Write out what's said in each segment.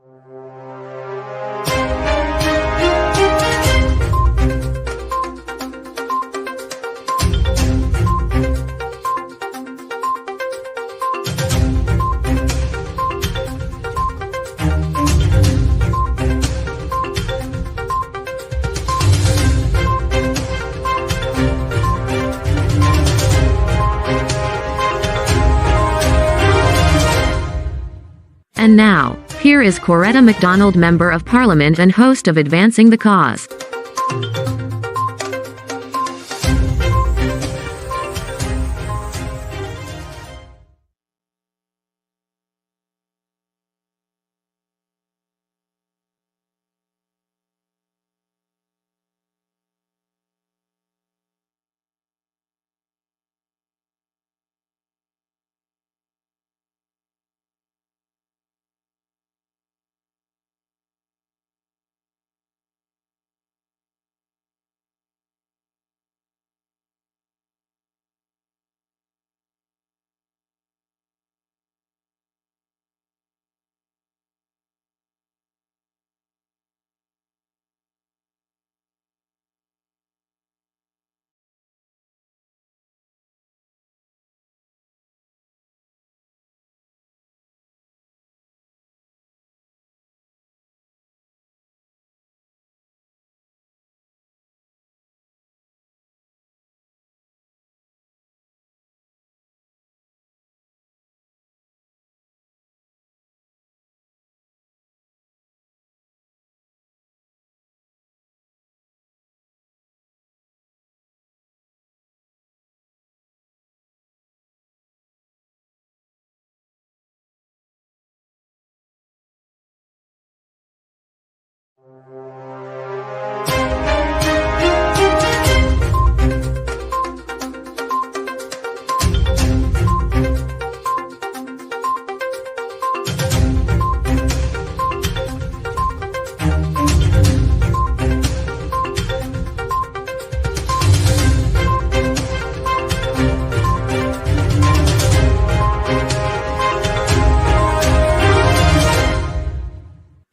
And now, here is Coretta McDonald, Member of Parliament and host of Advancing the Cause.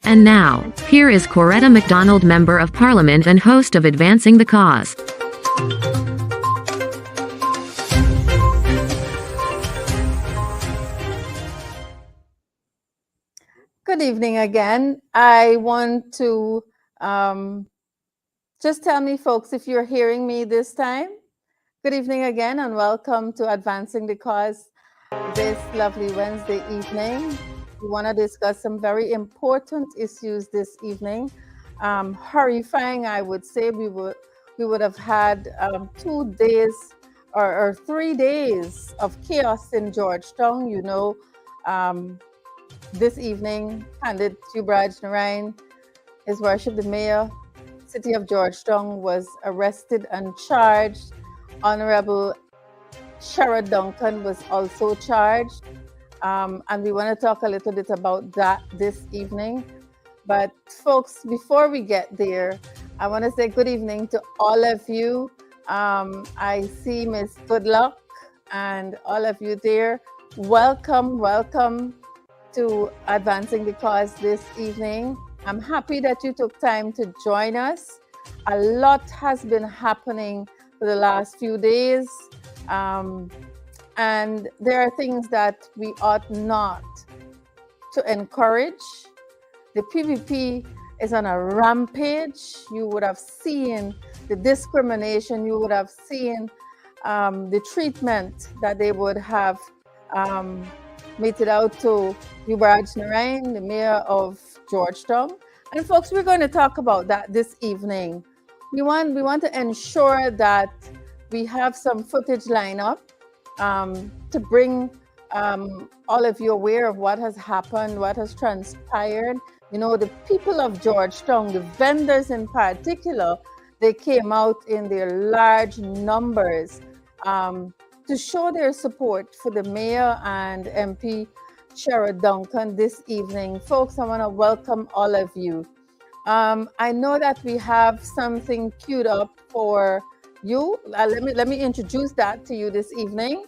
And now, here is Coretta McDonald, Member of Parliament and host of Advancing the Cause. Good evening again. I want to just tell me, folks, if you're hearing me this time. Good evening again and welcome to Advancing the Cause this lovely Wednesday evening. We want to discuss some very important issues this evening. Horrifying, I would say. We would have had 2 days or 3 days of chaos in Georgetown. You know, this evening, Candid Yubraj Narain, His Worship the Mayor, City of Georgetown, was arrested and charged. Honorable Sherrod Duncan was also charged. And we want to talk a little bit about that this evening. But folks, before we get there, I want to say good evening to all of you. I see Miss Goodluck and all of you there. Welcome to Advancing the Cause this evening. I'm happy that you took time to join us. A lot has been happening for the last few days. And there are things that we ought not to encourage. The PVP is on a rampage. You would have seen the discrimination. You would have seen the treatment that they would have meted out to Yubraj Narain, the mayor of Georgetown. And folks, we're going to talk about that this evening. We want to ensure that we have some footage lined up to bring all of you aware of what has happened, what has transpired. You know, the people of Georgetown, the vendors in particular, they came out in their large numbers to show their support for the mayor and MP Sherrod Duncan this evening. Folks, I want to welcome all of you. I know that we have something queued up for you. Let me introduce that to you this evening.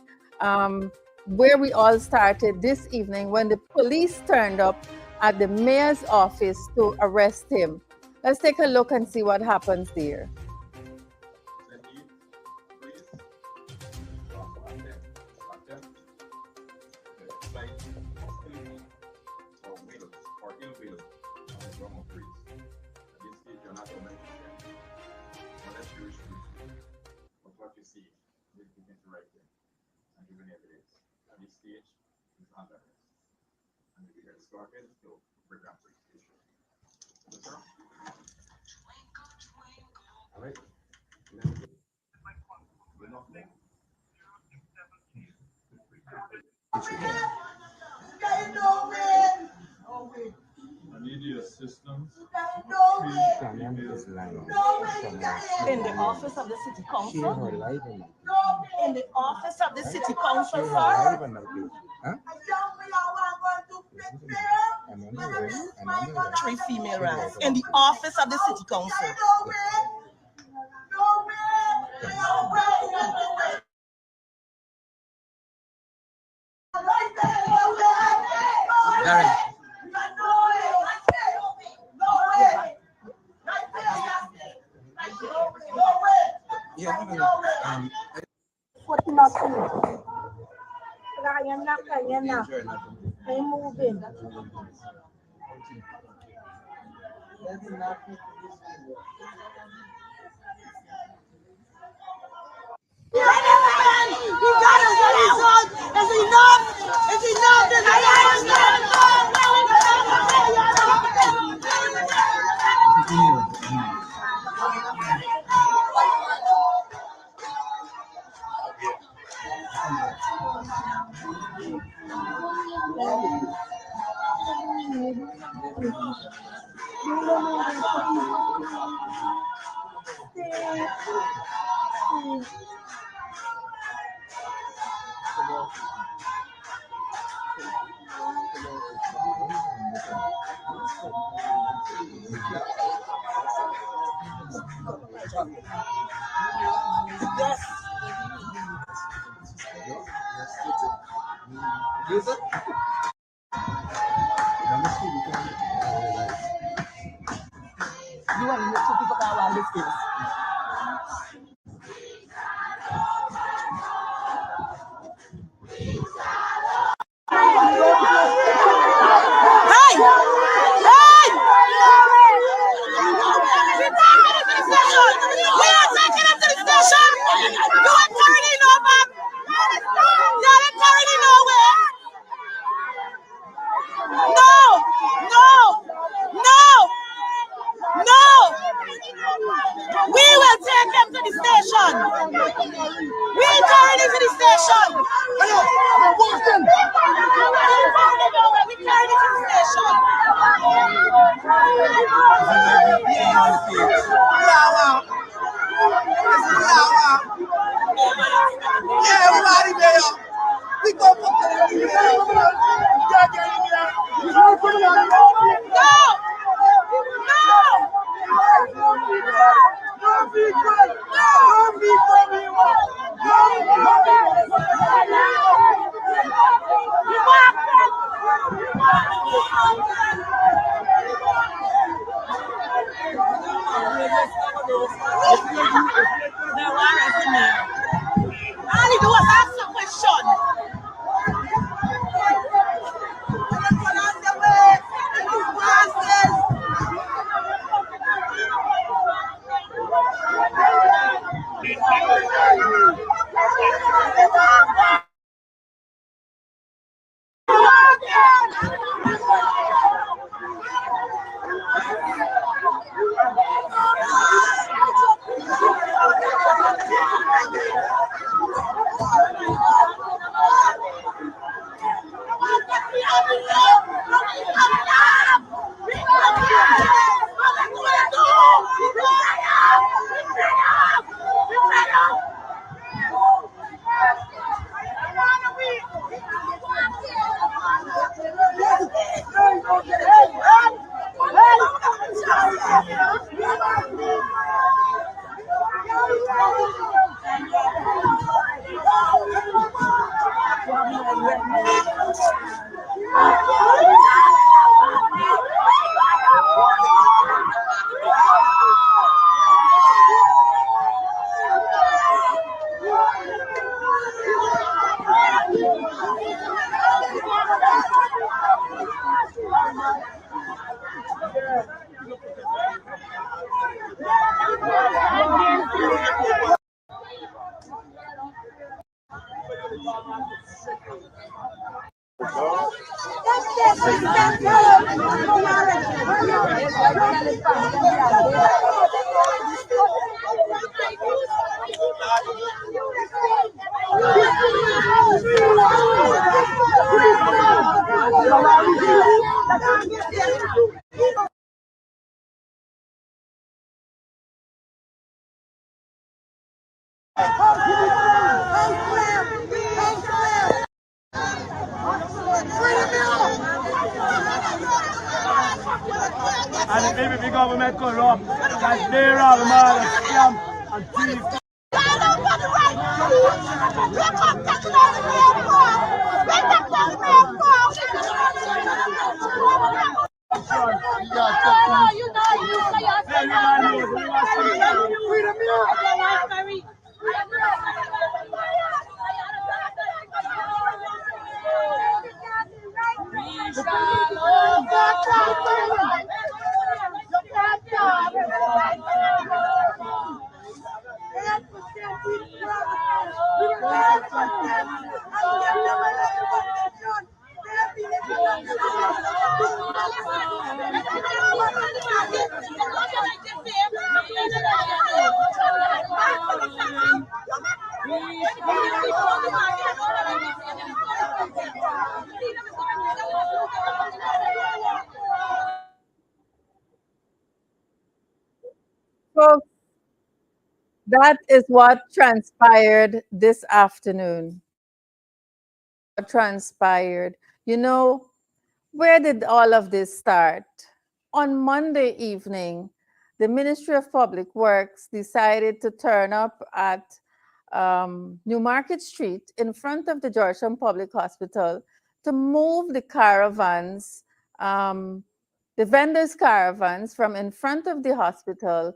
Where we all started this evening when the police turned up at the mayor's office to arrest him. Let's take a look and see what happens there. In the office of the city council. In the office of the city council, sir. Three female rats in the office of the city council. I'm moving. You want to make two people come around this case? And the people government corrupt, that they're all man, scam, and thief. Folks, that is what transpired this afternoon. What transpired. You know, where did all of this start? On Monday evening, the Ministry of Public Works decided to turn up at New Market Street in front of the Georgetown Public Hospital to move the caravans, the vendors' caravans from in front of the hospital,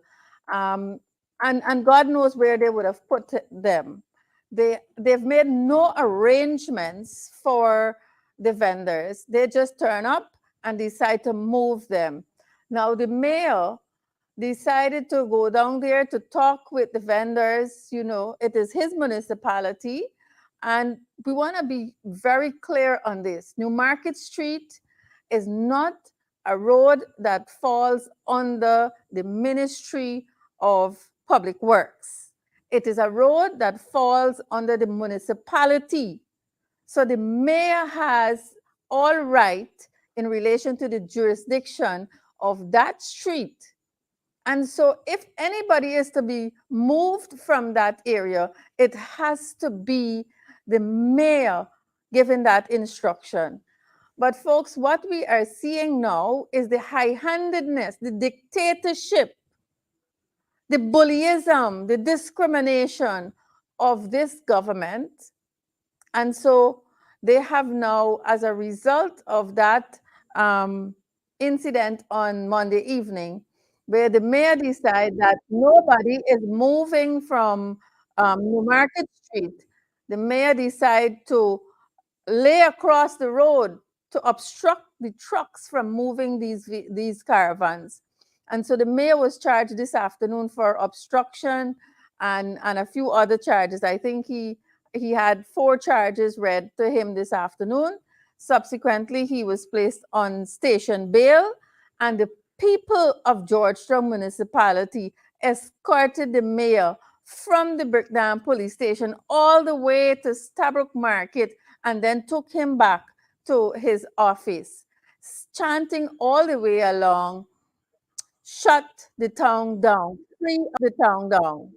and God knows where they would have put them. They've made no arrangements for the vendors. They just turn up and decide to move them. Now, the mayor decided to go down there to talk with the vendors. You know, it is his municipality. And we want to be very clear on this. New Market Street is not a road that falls under the Ministry of Public Works. It is a road that falls under the municipality. So the mayor has all right in relation to the jurisdiction of that street. And so if anybody is to be moved from that area, it has to be the mayor giving that instruction. But folks, what we are seeing now is the high-handedness, the dictatorship, the bullyism, the discrimination of this government. And so they have now, as a result of that incident on Monday evening, where the mayor decided that nobody is moving from New Market Street, the mayor decided to lay across the road to obstruct the trucks from moving these caravans. And so the mayor was charged this afternoon for obstruction and a few other charges. I think he had 4 charges read to him this afternoon. Subsequently, he was placed on station bail, and the people of Georgetown Municipality escorted the mayor from the Brickdam police station all the way to Stabrook Market and then took him back to his office, chanting all the way along, "Shut the town down, free the town down."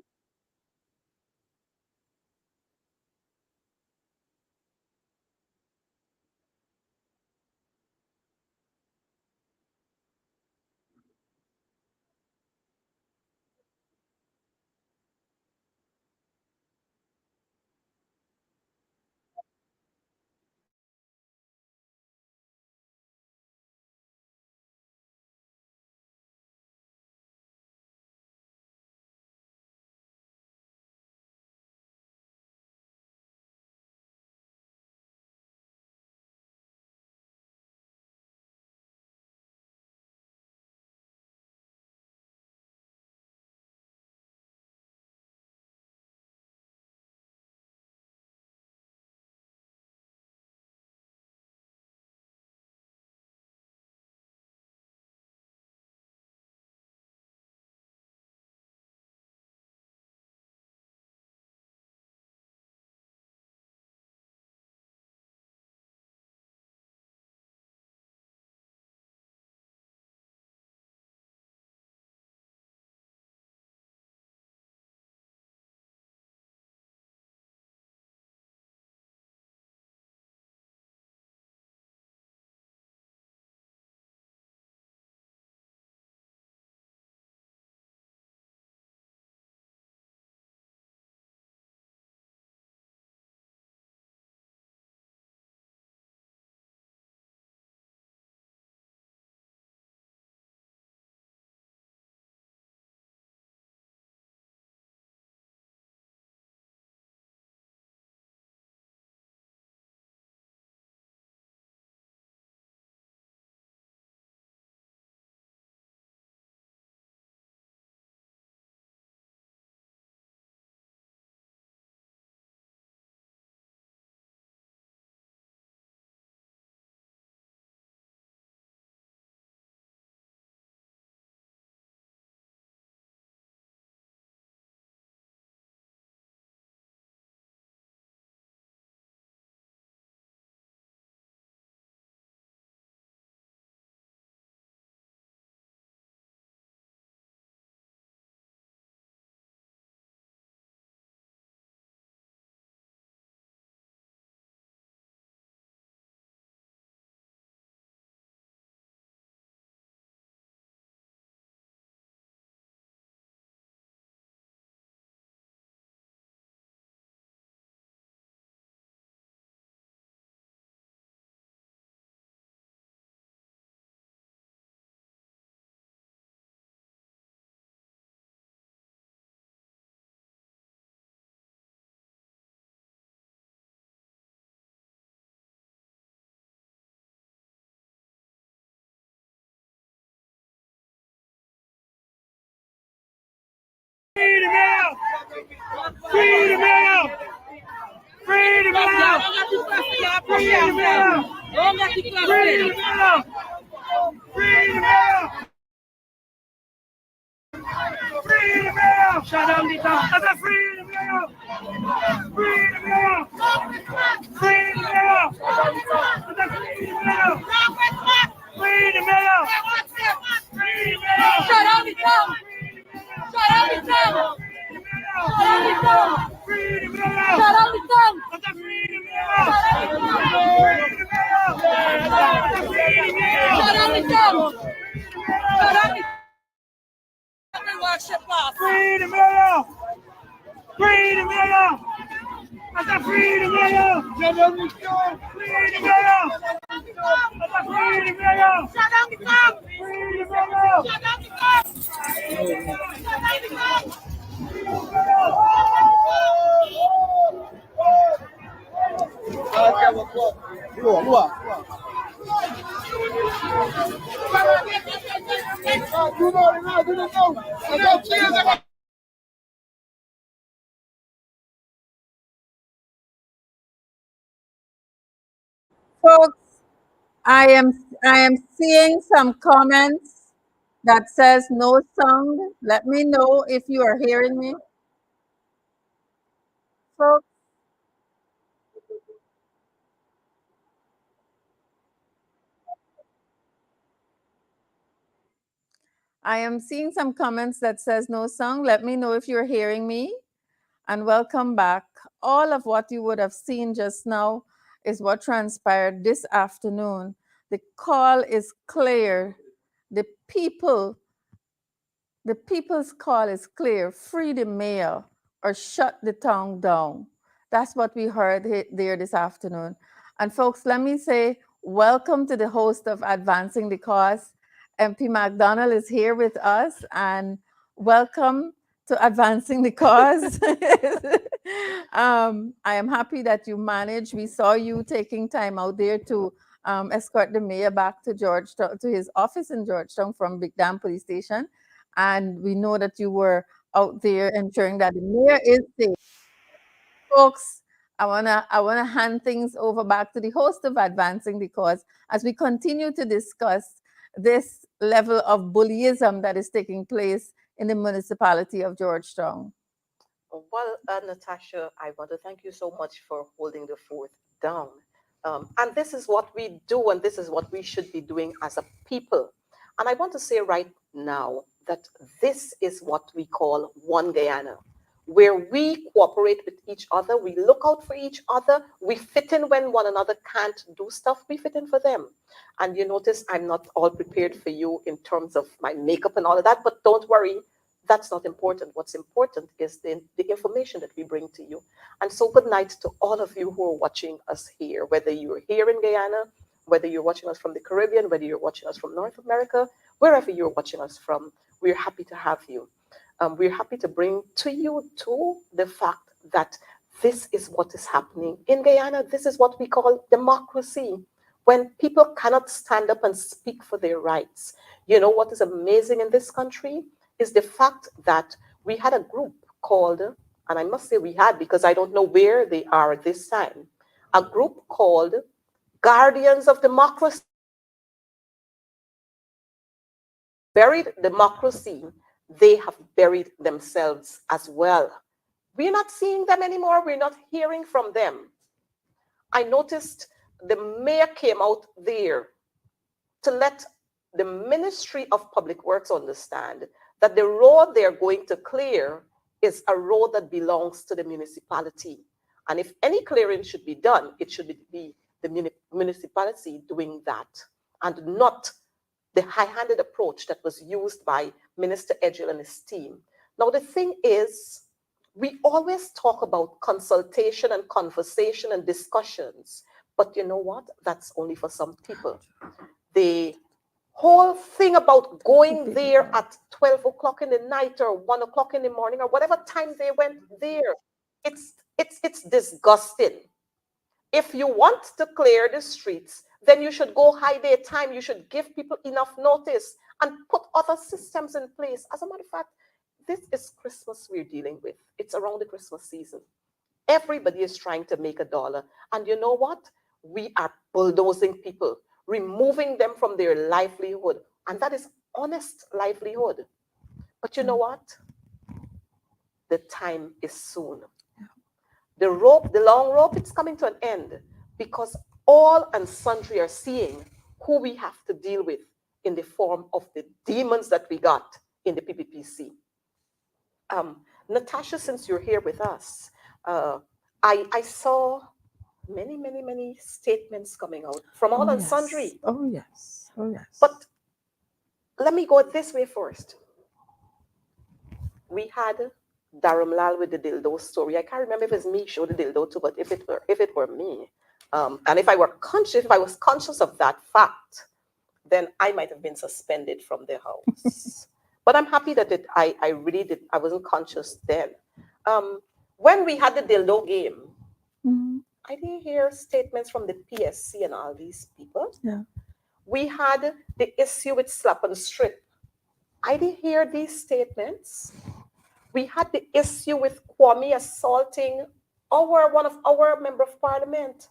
Free the mayor! Free the mayor! Free the mayor! Free the mayor! Free the mayor! Free the mayor! Shut down the town. I said free the mayor! Free the mayor! Free the mayor! I said free the mayor! Free the mayor! Free the mayor! Shut down the town! Shut down the town! Shut down the town! Free the mayor! Shut down the town! I said free the mayor! Free the mayor! I said free the mayor! Shut down the town! Shut down the Free the mayor! Free the mayor! I said free the mayor! Free the mayor! I said free the mayor! Shut down the town! Free the mayor! Shut down the town! Shut down the town! Folks, I am seeing some comments that says no sound. Let me know if you are hearing me. Folks, I am seeing some comments that says no sound. Let me know if you're hearing me. And welcome back. All of what you would have seen just now is what transpired this afternoon. The call is clear. The people's call is clear. Free the mayor or shut the town down. That's what we heard there this afternoon. And folks, let me say welcome to the host of Advancing the Cause. MP McDonald is here with us, and welcome to Advancing the Cause. I am happy that you managed. We saw you taking time out there to escort the mayor back to Georgetown, to his office in Georgetown from Big Dam Police Station. And we know that you were out there ensuring that the mayor is safe. Folks, I wanna hand things over back to the host of Advancing the Cause as we continue to discuss this level of bullyism that is taking place in the municipality of Georgetown. Well, Natasha, I want to thank you so much for holding the fort down. And this is what we do, and this is what we should be doing as a people. And I want to say right now that this is what we call One Guyana, where we cooperate with each other, we look out for each other, we fit in when one another can't do stuff, we fit in for them. And you notice I'm not all prepared for you in terms of my makeup and all of that, but don't worry, that's not important. What's important is the information that we bring to you. And so good night to all of you who are watching us here, whether you're here in Guyana, whether you're watching us from the Caribbean, whether you're watching us from North America, wherever you're watching us from, we're happy to have you. We're happy to bring to you too the fact that this is what is happening in Guyana. This is what we call democracy. When people cannot stand up and speak for their rights. You know what is amazing in this country is the fact that we had a group called, and I must say we had because I don't know where they are at this time, a group called Guardians of Democracy. Buried democracy, they have buried themselves as well. We're not seeing them anymore. We're not hearing from them. I noticed the mayor came out there to let the Ministry of Public Works understand that the road they're going to clear is a road that belongs to the municipality. And if any clearing should be done, it should be the municipality doing that, and not the high-handed approach that was used by Minister Edgell and his team. Now, the thing is, we always talk about consultation and conversation and discussions, but you know what? That's only for some people. The whole thing about going there at 12 o'clock in the night or 1 o'clock in the morning or whatever time they went there, it's disgusting. If you want to clear the streets, then you should go high day time. You should give people enough notice and put other systems in place. As a matter of fact, this is Christmas we're dealing with. It's around the Christmas season. Everybody is trying to make a dollar. And you know what? We are bulldozing people, removing them from their livelihood. And that is honest livelihood. But you know what? The time is soon. The rope, the long rope, it's coming to an end because all and sundry are seeing who we have to deal with in the form of the demons that we got in the PPPC. Natasha, since you're here with us, I saw many statements coming out from all and sundry. Oh, yes. Oh, yes. But let me go this way first. We had Dharamlal with the dildo story. I can't remember if it's me showed the dildo too, but if it were me, and if I was conscious of that fact, then I might have been suspended from the house. But I'm happy that I really did. I wasn't conscious then. When we had the dildo game, I didn't hear statements from the PSC and all these people. Yeah. We had the issue with slap and strip. I didn't hear these statements. We had the issue with Kwame assaulting one of our member of parliament.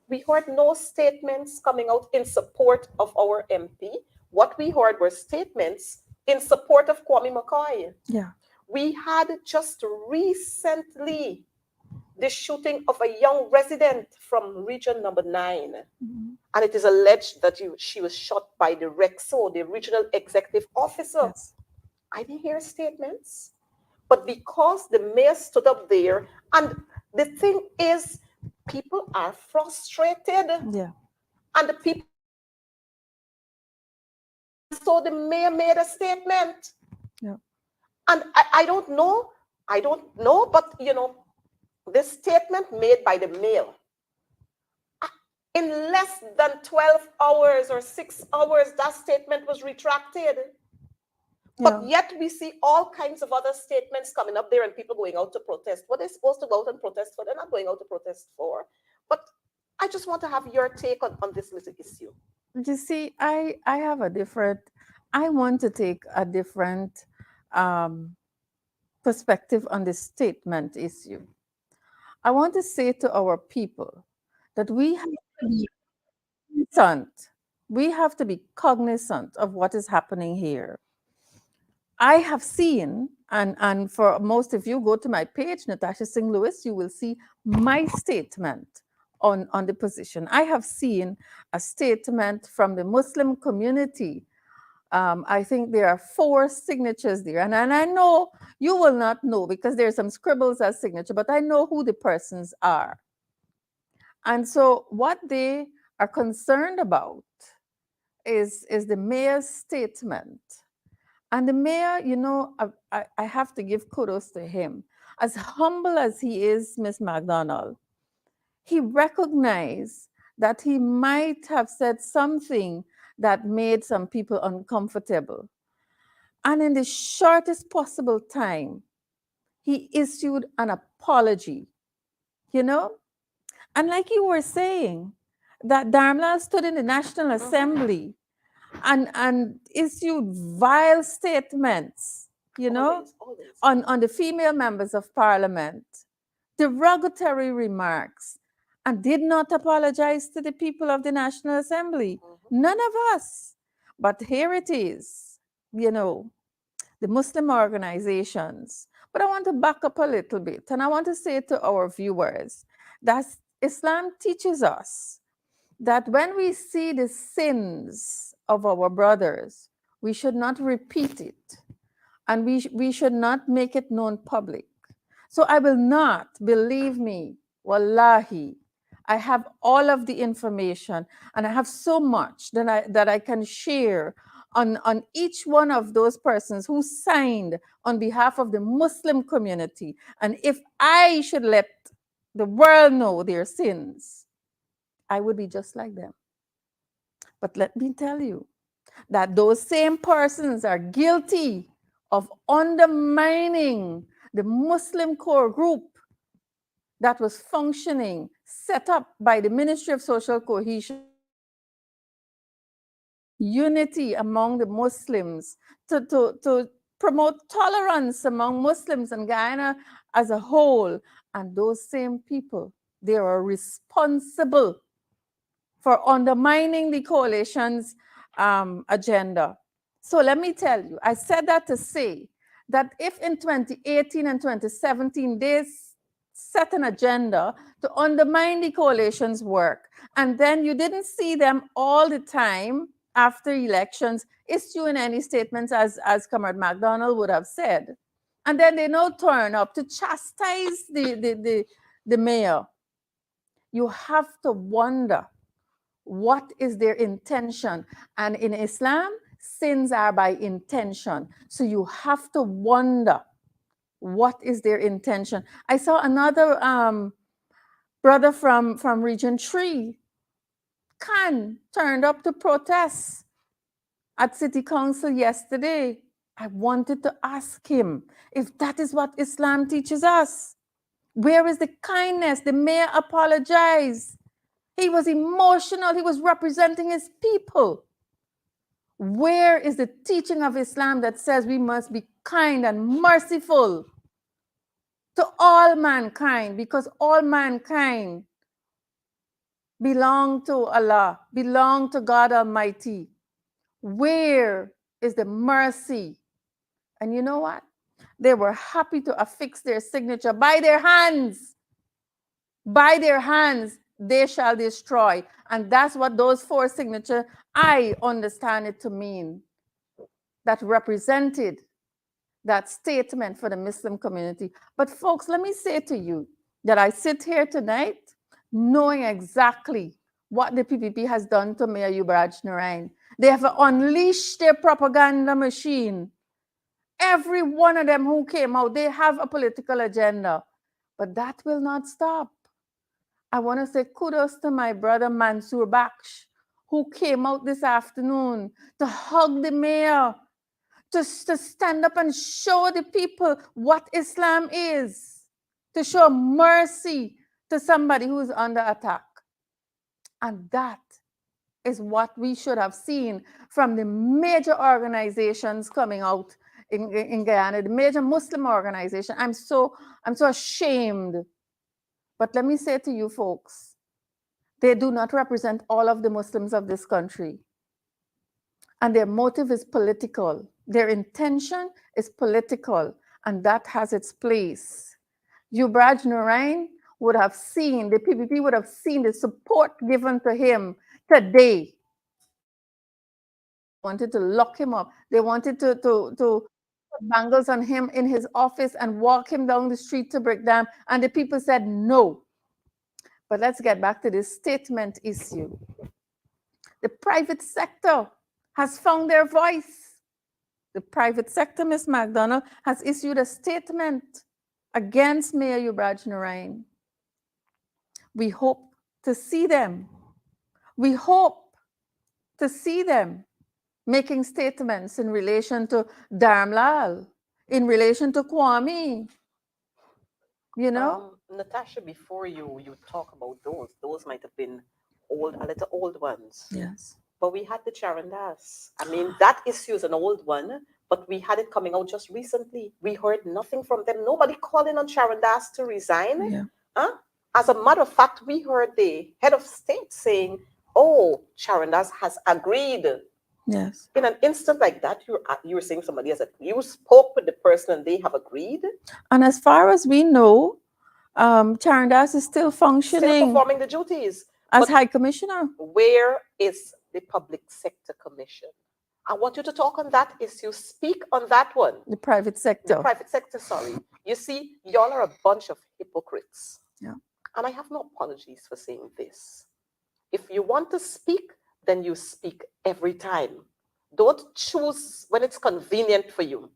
We heard no statements coming out in support of our MP. What we heard were statements in support of Kwame McCoy. Yeah. We had just recently the shooting of a young resident from region number 9. And it is alleged that she was shot by the REXO, the regional executive officer. Yes. I didn't hear statements. But because the mayor stood up there, and the thing is, people are frustrated. Yeah. And the people, so the mayor made a statement. Yeah. And I don't know, but the statement made by the mayor, in less than 12 hours or 6 hours, that statement was retracted. But yet we see all kinds of other statements coming up there and people going out to protest. What they're supposed to go out and protest for, they're not going out to protest for. But I just want to have your take on this little issue. You see, I want to take a different perspective on the statement issue. I want to say to our people that we have to be cognizant. We have to be cognizant of what is happening here. I have seen, and for most of you, go to my page, Natasha Singh Lewis, you will see my statement on the position. I have seen a statement from the Muslim community. I think there are 4 signatures there. And I know you will not know because there are some scribbles as signature, but I know who the persons are. And so what they are concerned about is the mayor's statement. And the mayor, I have to give kudos to him. As humble as he is, Ms. McDonald, he recognized that he might have said something that made some people uncomfortable. And in the shortest possible time, he issued an apology, And like you were saying, that Dharamlal stood in the National Assembly and issued vile statements, Always. on the female members of parliament, derogatory remarks, and did not apologize to the people of the National Assembly. None of us. But here it is, the Muslim organizations. But I want to back up a little bit, and I want to say to our viewers that Islam teaches us that when we see the sins of our brothers, we should not repeat it, and we should not make it known public. So I will not, believe me, wallahi, I have all of the information, and I have so much that I can share on each one of those persons who signed on behalf of the Muslim community. And if I should let the world know their sins, I would be just like them. But let me tell you that those same persons are guilty of undermining the Muslim core group that was functioning, set up by the Ministry of Social Cohesion, unity among the Muslims to promote tolerance among Muslims in Guyana as a whole. And those same people, they are responsible for undermining the coalition's agenda. So let me tell you, I said that to say that if in 2018 and 2017 they set an agenda to undermine the coalition's work, and then you didn't see them all the time after elections issuing any statements, as Comrade McDonald would have said, and then they now turn up to chastise the mayor, you have to wonder what is their intention. And in Islam, sins are by intention. So you have to wonder what is their intention. I saw another brother from Region 3, Khan, turned up to protest at City Council yesterday. I wanted to ask him if that is what Islam teaches us. Where is the kindness? The mayor apologized. He was emotional. He was representing his people. Where is the teaching of Islam that says we must be kind and merciful to all mankind, because all mankind belong to Allah, belong to God Almighty? Where is the mercy? And you know what? They were happy to affix their signature by their hands. By their hands, they shall destroy. And that's what those 4 signatures, I understand it to mean, that represented that statement for the Muslim community. But folks, let me say to you that I sit here tonight knowing exactly what the PPP has done to Mayor Yubaraj Narain. They have unleashed their propaganda machine. Every one of them who came out, they have a political agenda. But that will not stop. I want to say kudos to my brother Mansour Baksh, who came out this afternoon to hug the mayor, to stand up and show the people what Islam is, to show mercy to somebody who is under attack. And that is what we should have seen from the major organizations coming out in Guyana, the major Muslim organization. I'm so ashamed. But let me say to you folks, they do not represent all of the Muslims of this country. And their motive is political. Their intention is political, and that has its place. Yubaraj Narain would have seen, the PPP would have seen the support given to him today. They wanted to lock him up. They wanted to put bangles on him in his office and walk him down the street to break down. And the people said no. But let's get back to this statement issue. The private sector has found their voice. The private sector, Ms. McDonald, has issued a statement against Mayor Yubaraj Narain. We hope to see them. We hope to see them making statements in relation to Dharmlal, in relation to Kwame. You know? Natasha, before you talk about those might have been a little old ones. Yes. But we had the Charandas. I mean, that issue is an old one, but we had it coming out just recently. We heard nothing from them. Nobody calling on Charandas to resign. Yeah. Huh? As a matter of fact, we heard the head of state saying, oh, Charandas has agreed. Yes. In an instant like that, you were saying somebody has agreed. You spoke with the person and they have agreed. And as far as we know, Charandas is still functioning. Still performing the duties. As High Commissioner. Where is the Public Sector Commission? I want you to talk on that issue. Speak on that one. The private sector. The private sector, sorry. You see, y'all are a bunch of hypocrites. Yeah. And I have no apologies for saying this. If you want to speak, then you speak every time. Don't choose when it's convenient for you.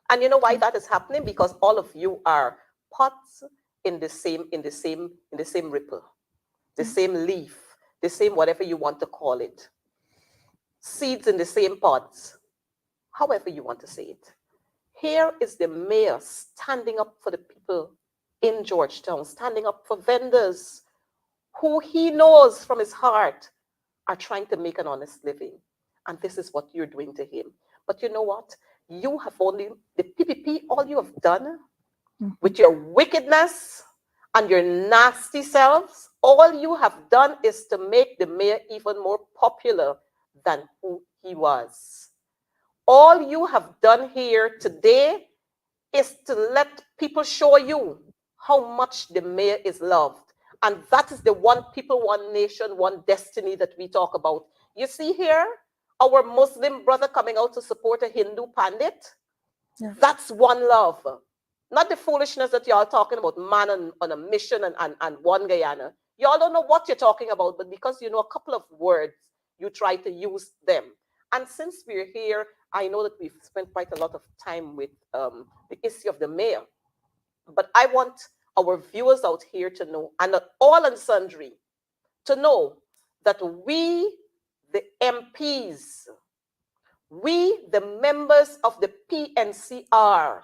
And you know why that is happening? Because all of you are pots in the same ripple, the same leaf, the same whatever you want to call it. Seeds in the same pots, however you want to say it. Here is the mayor standing up for the people in Georgetown, standing up for vendors who he knows from his heart are trying to make an honest living. And this is what you're doing to him. But you know what? You have only, the PPP, all you have done with your wickedness and your nasty selves, all you have done is to make the mayor even more popular than who he was. All you have done here today is to let people show you how much the mayor is loved. And that is the one people, one nation, one destiny that we talk about. You see here, our Muslim brother coming out to support a Hindu pandit. Yeah. That's one love. Not the foolishness that y'all talking about, man on a mission and one Guyana. Y'all don't know what you're talking about, but because you know a couple of words, you try to use them. And since we're here, I know that we've spent quite a lot of time with the issue of the mayor. But I want our viewers out here to know, and all and sundry, to know that we, the MPs, we, the members of the PNCR,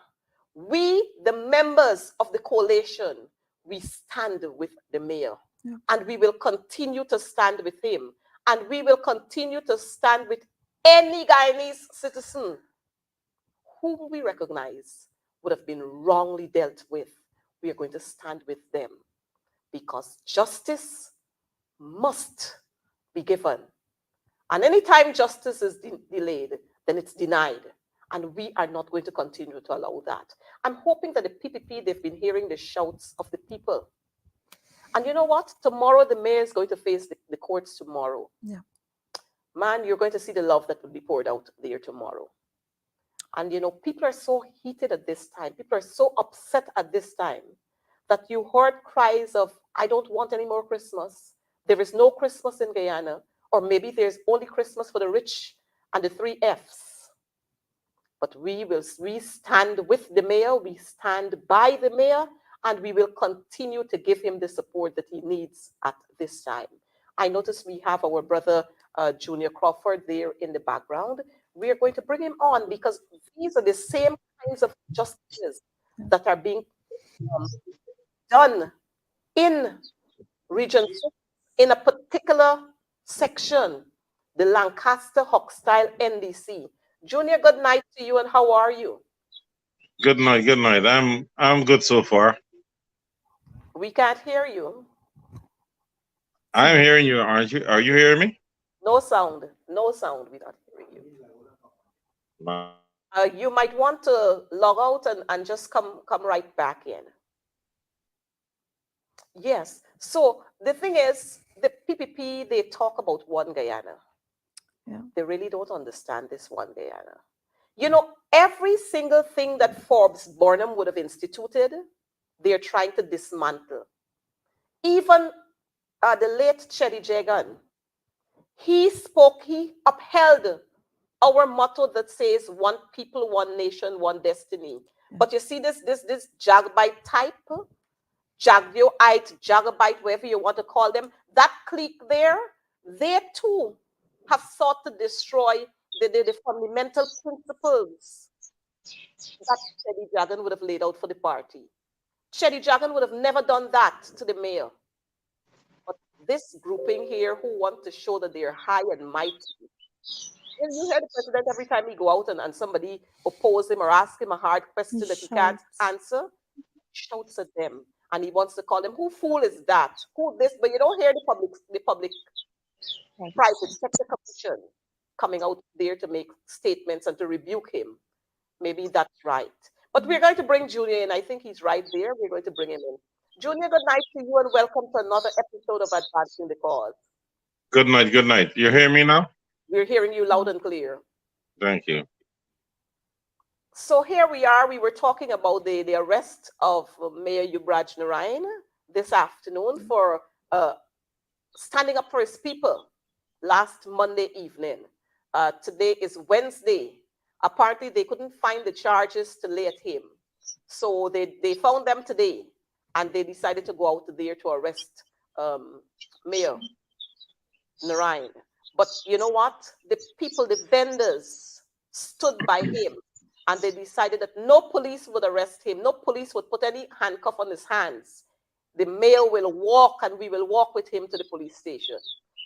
we, the members of the coalition, we stand with the mayor. Yeah. And we will continue to stand with him. And we will continue to stand with any Guyanese citizen whom we recognize would have been wrongly dealt with. We are going to stand with them because justice must be given. And anytime justice is delayed, then it's denied. And we are not going to continue to allow that. I'm hoping that the PPP, they've been hearing the shouts of the people. And you know what? Tomorrow, the mayor is going to face the courts tomorrow. Yeah. Man, you're going to see the love that will be poured out there tomorrow. And, you know, people are so heated at this time. People are so upset at this time that you heard cries of, I don't want any more Christmas. There is no Christmas in Guyana. Or maybe there's only Christmas for the rich and the 3 Fs. But we stand with the mayor, we stand by the mayor, and we will continue to give him the support that he needs at this time. I notice we have our brother Junior Crawford there in the background. We are going to bring him on because these are the same kinds of justices that are being done in Region 6, in a particular section, the Lancaster-Hochstyle NDC. Junior, good night to you, and how are you? Good night, good night. I'm good so far. We can't hear you. I'm hearing you, aren't you? Are you hearing me? No sound. No sound. We're not hearing you. You might want to log out and just come right back in. Yes. So the thing is, the PPP, they talk about one Guyana. Yeah. They really don't understand this one Guyana. You know, every single thing that Forbes Burnham would have instituted, they're trying to dismantle. Even the late Chedi Jagan, he upheld our motto that says one people, one nation, one destiny. Yeah. But you see this Jagabite type, Jagdioite, Jagabite, whatever you want to call them, that clique there, they too have sought to destroy the fundamental principles that Chedi Jagan would have laid out for the party. Chedi Jagan would have never done that to the mayor. But this grouping here who want to show that they're high and mighty. You hear the president every time he go out and somebody oppose him or ask him a hard question that he can't answer, he shouts at them. And he wants to call them, who fool is that? Who this? But you don't hear the public private sector commission coming out there to make statements and to rebuke him. Maybe that's right. But we're going to bring Junior in. I think he's right there. We're going to bring him in. Junior, good night to you and welcome to another episode of Advancing the Cause. Good night, good night. You hear me now? We're hearing you loud and clear. Thank you. So here we are. We were talking about the arrest of Mayor Yubraj Narayan this afternoon for standing up for his people last Monday evening. Today is Wednesday. Apparently, they couldn't find the charges to lay at him. So they found them today, and they decided to go out there to arrest Mayor Narayan. But you know what? The people, the vendors, stood by him, and they decided that no police would arrest him. No police would put any handcuff on his hands. The mayor will walk, and we will walk with him to the police station.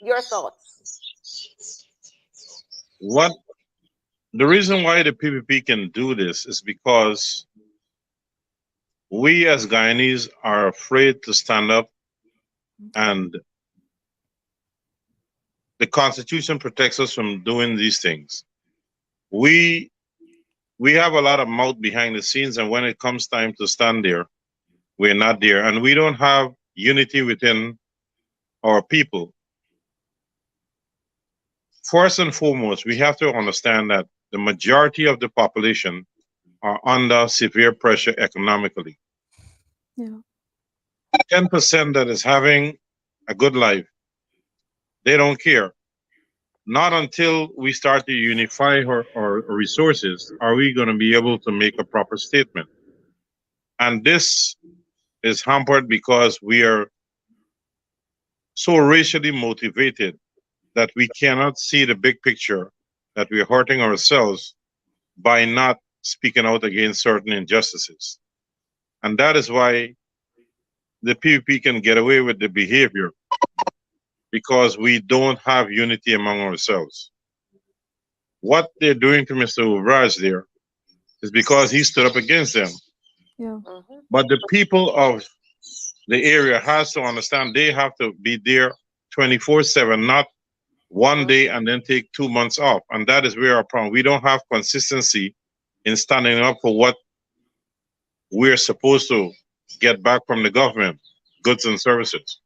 Your thoughts? What the reason why the PPP can do this is because we as Guyanese are afraid to stand up, and the Constitution protects us from doing these things. We we have a lot of mouth behind the scenes, and when it comes time to stand there, we're not there, and we don't have unity within our people. First and foremost, we have to understand that the majority of the population are under severe pressure economically. Yeah. 10% that is having a good life, they don't care. Not until we start to unify our resources are we going to be able to make a proper statement. And this is hampered because we are so racially motivated that we cannot see the big picture, that we're hurting ourselves by not speaking out against certain injustices. And that is why the PvP can get away with the behavior, because we don't have unity among ourselves. What they're doing to Mr. Uvraj there is because he stood up against them. Yeah. But the people of the area has to understand they have to be there 24/7, not one day and then take 2 months off. And that is where our problem. We don't have consistency in standing up for what we're supposed to get back from the government, goods and services.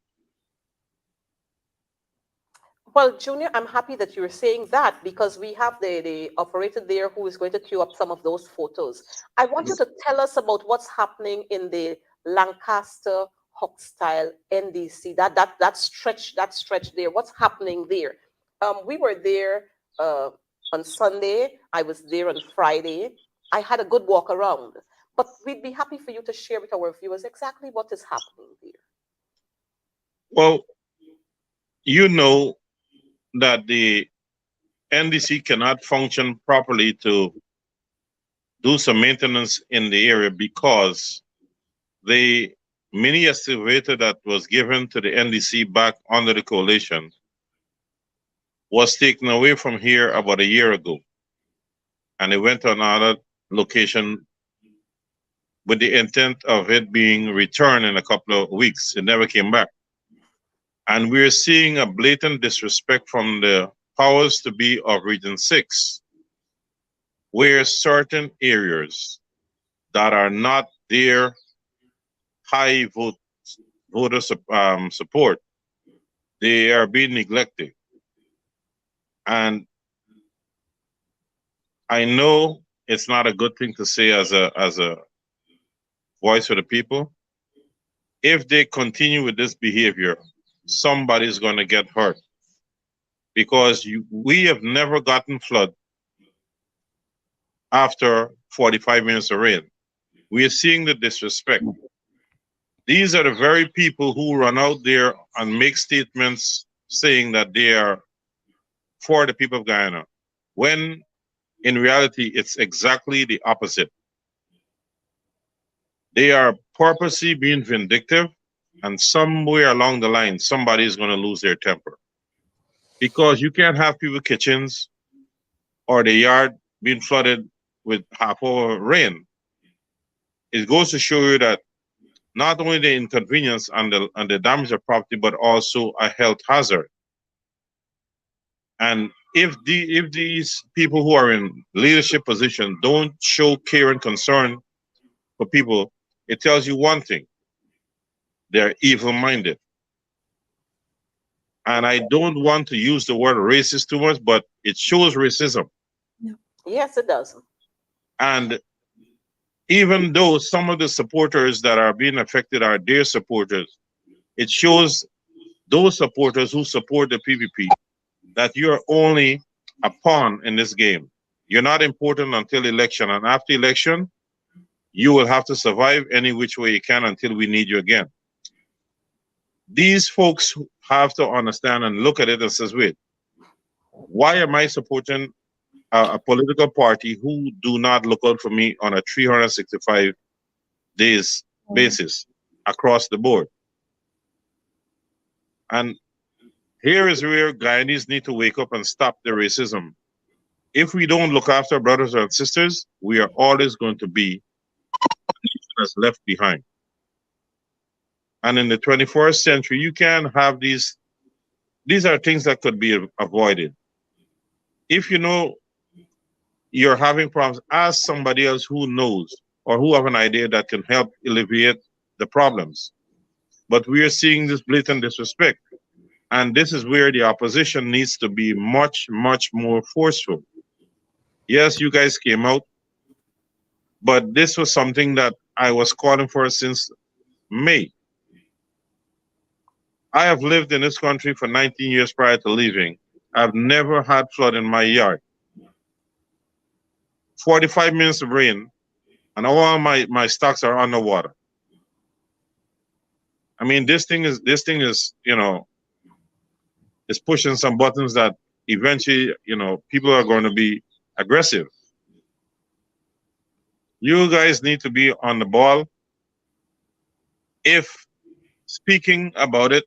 Well, Junior, I'm happy that you're saying that, because we have the operator there who is going to queue up some of those photos. I want you to tell us about what's happening in the Lancaster Hochstyle NDC, that stretch there. What's happening there? We were there on Sunday. I was there on Friday. I had a good walk around, but we'd be happy for you to share with our viewers exactly what is happening there. Well, you know that the NDC cannot function properly to do some maintenance in the area because the mini excavator that was given to the NDC back under the coalition was taken away from here about a year ago, and it went to another location with the intent of it being returned in a couple of weeks. It never came back. And we're seeing a blatant disrespect from the powers to be of Region 6, where certain areas that are not their high voter support, they are being neglected. And I know it's not a good thing to say as a voice for the people. If they continue with this behavior, somebody's going to get hurt, because we have never gotten flood after 45 minutes of rain. We are seeing the disrespect. These are the very people who run out there and make statements saying that they are for the people of Guyana, when in reality it's exactly the opposite. They are purposely being vindictive, and somewhere along the line, somebody is going to lose their temper. Because you can't have people kitchens or the yard being flooded with half hour rain. It goes to show you that not only the inconvenience and the damage of property, but also a health hazard. And if these people who are in leadership position don't show care and concern for people, it tells you one thing: they're evil-minded. And I don't want to use the word racist too much, but it shows racism. Yes, it does. And even though some of the supporters that are being affected are their supporters, it shows those supporters who support the PPP that you're only a pawn in this game. You're not important until election. And after election, you will have to survive any which way you can until we need you again. These folks have to understand and look at it and says, wait, why am I supporting a political party who do not look out for me on a 365 days basis across the board? And here is where Guyanese need to wake up and stop the racism. If we don't look after our brothers and sisters, we are always going to be as left behind. And in the 21st century, you can have these are things that could be avoided. If you know you're having problems, ask somebody else who knows or who have an idea that can help alleviate the problems. But we are seeing this blatant disrespect. And this is where the opposition needs to be much, much more forceful. Yes, you guys came out, but this was something that I was calling for since May. I have lived in this country for 19 years prior to leaving. I've never had flood in my yard. 45 minutes of rain, and all my stocks are underwater. I mean, this thing is, you know, is pushing some buttons that eventually, you know, people are going to be aggressive. You guys need to be on the ball. If speaking about it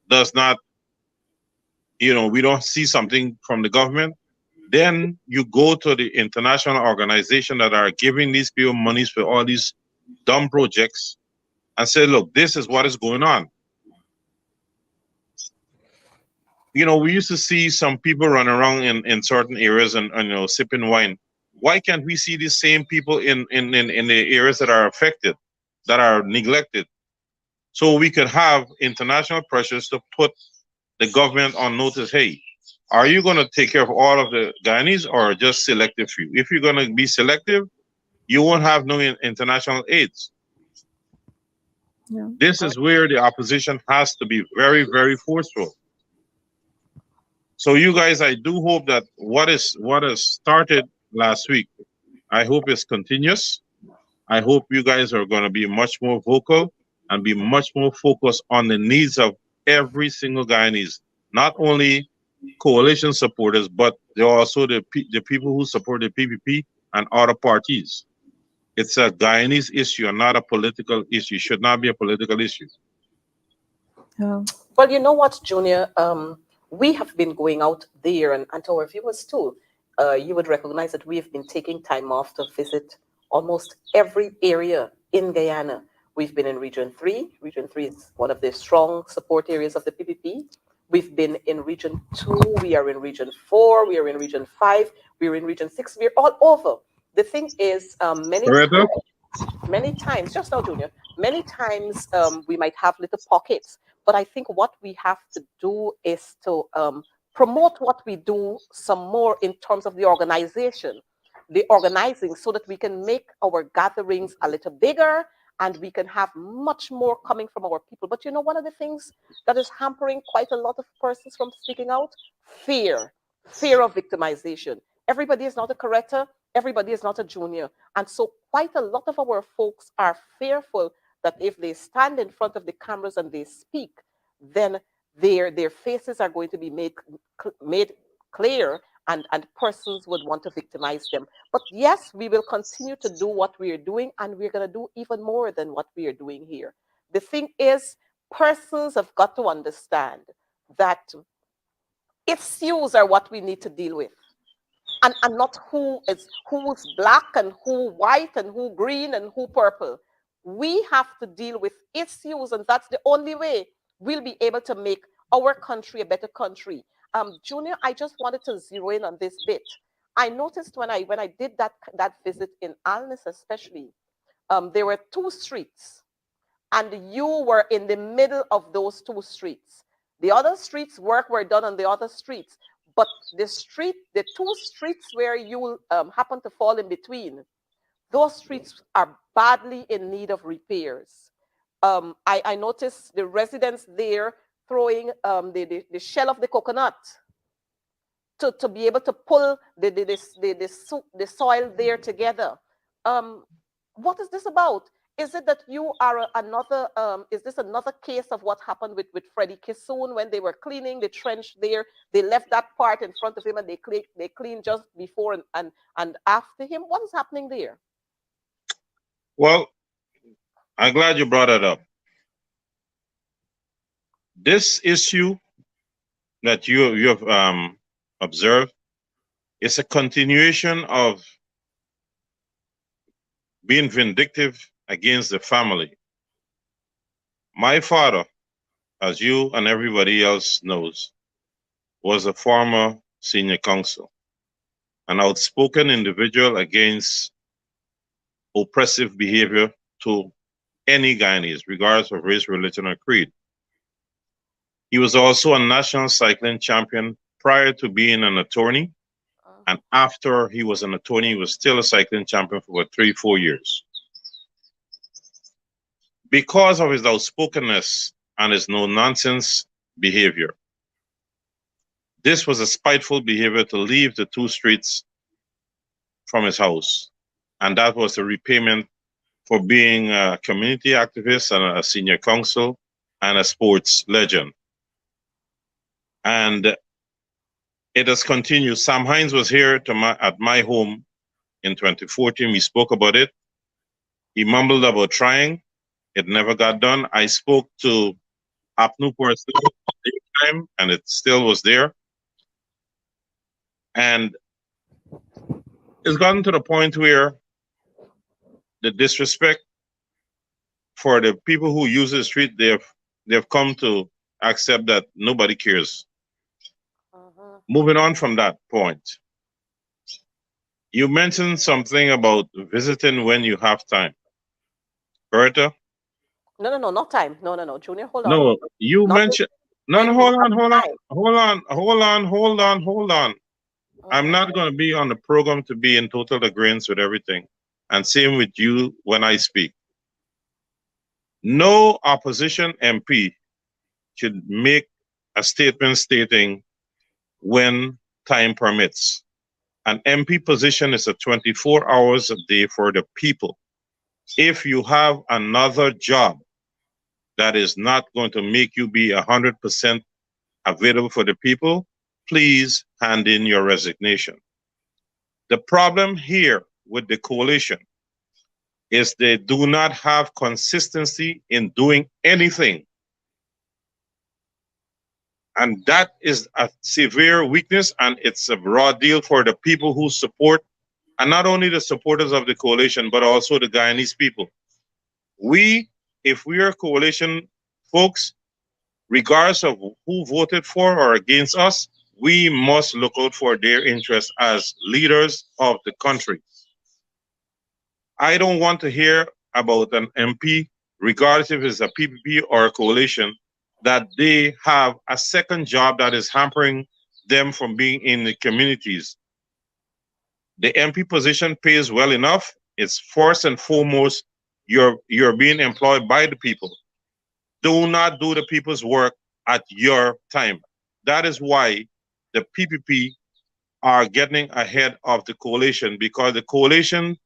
does not, you know, we don't see something from the government, then you go to the international organization that are giving these people monies for all these dumb projects and say, look, this is what is going on. You know, we used to see some people run around in certain areas and you know, sipping wine. Why can't we see these same people in the areas that are affected, that are neglected? So we could have international pressures to put the government on notice. Hey, are you going to take care of all of the Guyanese or just selective few? If you're going to be selective, you won't have no international aids. Yeah. This is where the opposition has to be very, very forceful. So you guys, I do hope that what is started last week, I hope it's continuous. I hope you guys are going to be much more vocal and be much more focused on the needs of every single Guyanese, not only coalition supporters, but they're also the people who support the PPP and other parties. It's a Guyanese issue and not a political issue. It should not be a political issue. Yeah. Well, you know what, Junior? We have been going out there, and to our viewers too, you would recognize that we've been taking time off to visit almost every area in Guyana. We've been in Region 3. Region 3 is one of the strong support areas of the PPP. We've been in Region 2. We are in Region 4. We are in Region 5. We're in Region 6. We're all over. The thing is, many times, just now, Junior, many times we might have little pockets. But I think what we have to do is to promote what we do some more in terms of the organization, the organizing, so that we can make our gatherings a little bigger and we can have much more coming from our people. But you know, one of the things that is hampering quite a lot of persons from speaking out, fear of victimization. Everybody is not a Coretta, everybody is not a Junior. And so quite a lot of our folks are fearful that if they stand in front of the cameras and they speak, then their faces are going to be made clear, and persons would want to victimize them. But yes, we will continue to do what we are doing, and we're going to do even more than what we are doing here. The thing is, persons have got to understand that issues are what we need to deal with. And not who's black and who white and who green and who purple. We have to deal with issues, and that's the only way we'll be able to make our country a better country. Junior, I just wanted to zero in on this bit. I noticed when I did that visit in Alness especially, there were 2 streets, and you were in the middle of those 2 streets. The other streets, work were done on the other streets, but the 2 streets where you happen to fall in between, those streets are badly in need of repairs. I noticed the residents there throwing the shell of the coconut to be able to pull the soil there together. What is this about? Is it that you are is this another case of what happened with Freddie Kissoon when they were cleaning the trench there? They left that part in front of him and they cleaned just before and after him. What is happening there? Well, I'm glad you brought it up. This issue that you have observed It's a continuation of being vindictive against the family. My father, as you and everybody else knows, was a former senior counsel, an outspoken individual against oppressive behavior to any Guyanese, regardless of race, religion, or creed. He was also a national cycling champion prior to being an attorney. And after he was an attorney, he was still a cycling champion for about 3-4 years. Because of his outspokenness and his no-nonsense behavior, this was a spiteful behavior to leave the 2 streets from his house. And that was the repayment for being a community activist and a senior counsel and a sports legend. And it has continued. Sam Hines was here at my home in 2014. We spoke about it. He mumbled about trying. It never got done. I spoke to Apnu for a time, and it still was there. And it's gotten to the point where the disrespect for the people who use the street, they've come to accept that nobody cares. Moving on from that point, you mentioned something about visiting when you have time. Coretta? No, not time. No, Junior, hold on. No, you Not mentioned. No, hold on. I'm not going to be on the program to be in total agreement with everything. And same with you when I speak. No opposition MP should make a statement stating when time permits. An MP position is a 24 hours a day for the people. If you have another job that is not going to make you be 100% available for the people, please hand in your resignation. The problem here with the coalition is they do not have consistency in doing anything. And that is a severe weakness, and it's a raw deal for the people who support, and not only the supporters of the coalition, but also the Guyanese people. If we are coalition folks, regardless of who voted for or against us, we must look out for their interests as leaders of the country. I don't want to hear about an MP, regardless if it's a PPP or a coalition, that they have a second job that is hampering them from being in the communities. The MP position pays well enough. It's first and foremost, you're being employed by the people. Do not do the people's work at your time. That is why the PPP are getting ahead of the coalition, because the coalition,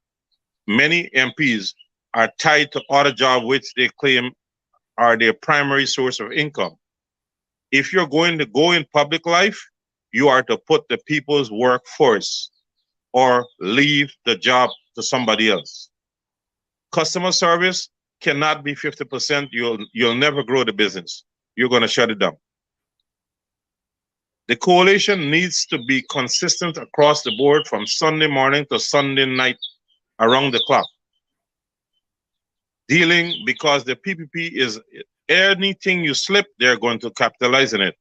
many MPs are tied to other jobs which they claim are their primary source of income. If you're going to go in public life, you are to put the people's work first or leave the job to somebody else. Customer service cannot be 50%. You'll never grow the business. You're going to shut it down. The coalition needs to be consistent across the board from Sunday morning to Sunday night around the clock. Because the PPP is anything you slip, they're going to capitalize on it.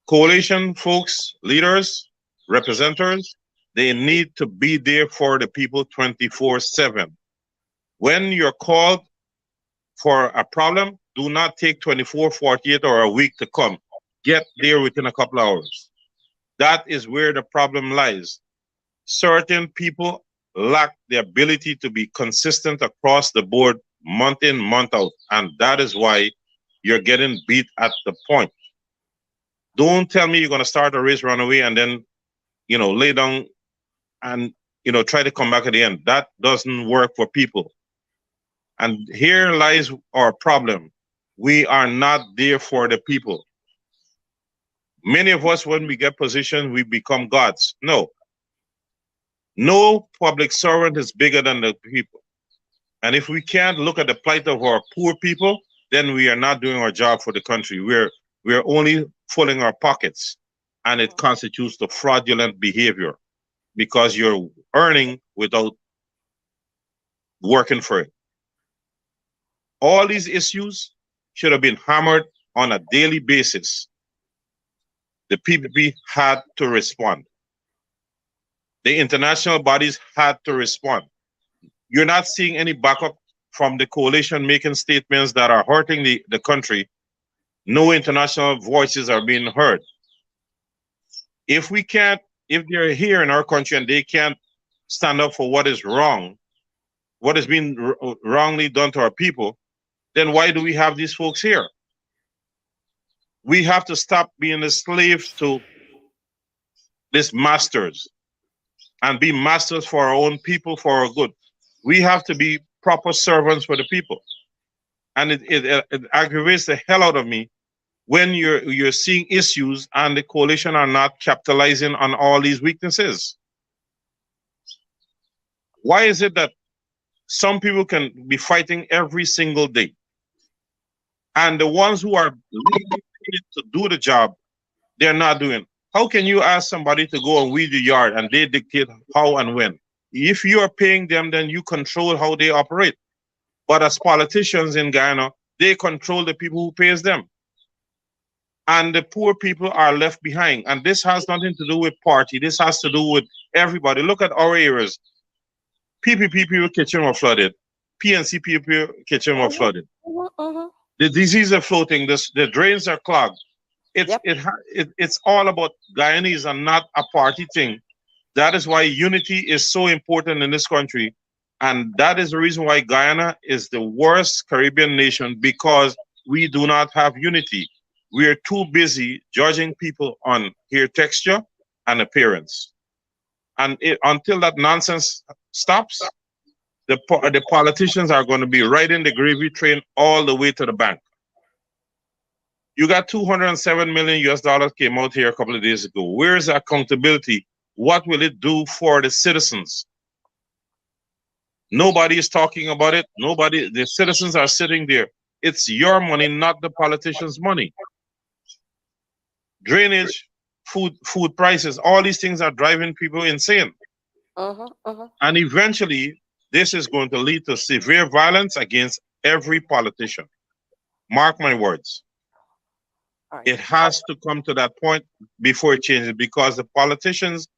Coalition folks, leaders, representatives, they need to be there for the people 24/7. When you're called for a problem, do not take 24, 48, or a week to come. Get there within a couple hours. That is where the problem lies. Certain people lack the ability to be consistent across the board, month in, month out. And that is why you're getting beat at the point. Don't tell me you're going to start a race, run away, and then, lay down and, try to come back at the end. That doesn't work for people. And here lies our problem. We are not there for the people. Many of us, when we get positions, we become gods. No. No public servant is bigger than the people. And if we can't look at the plight of our poor people, then we are not doing our job for the country. We're only filling our pockets. and it constitutes the fraudulent behavior because you're earning without working for it. All these issues should have been hammered on a daily basis. The PPP had to respond. The international bodies had to respond. You're not seeing any backup from the coalition making statements that are hurting the country. No international voices are being heard. If they're here in our country and they can't stand up for what is wrong, what has been wrongly done to our people, then why do we have these folks here? We have to stop being a slave to these masters and be masters for our own people, for our good. We have to be proper servants for the people. And it aggravates the hell out of me when you're seeing issues and the coalition are not capitalizing on all these weaknesses. Why is it that some people can be fighting every single day, and the ones who are legally paid to do the job, they're not doing? How can you ask somebody to go and weed the yard and they dictate how and when? If you are paying them, then you control how they operate. But as politicians in Guyana, they control the people who pays them. And the poor people are left behind. And this has nothing to do with party. This has to do with everybody. Look at our areas. PPP people kitchen were flooded. PNC people kitchen were flooded. The diseases are floating. The drains are clogged. It's all about Guyanese and not a party thing. That is why unity is so important in this country. And that is the reason why Guyana is the worst Caribbean nation, because we do not have unity. We are too busy judging people on hair texture and appearance. And until that nonsense stops, the politicians are going to be riding the gravy train all the way to the bank. You got $207 million US came out here a couple of days ago. Where's the accountability? What will it do for the citizens? Nobody is talking about it. Nobody, the citizens are sitting there. It's your money, not the politicians' money. Drainage, food prices, all these things are driving people insane. And eventually, this is going to lead to severe violence against every politician. Mark my words. It has to come to that point before it changes, because the politicians,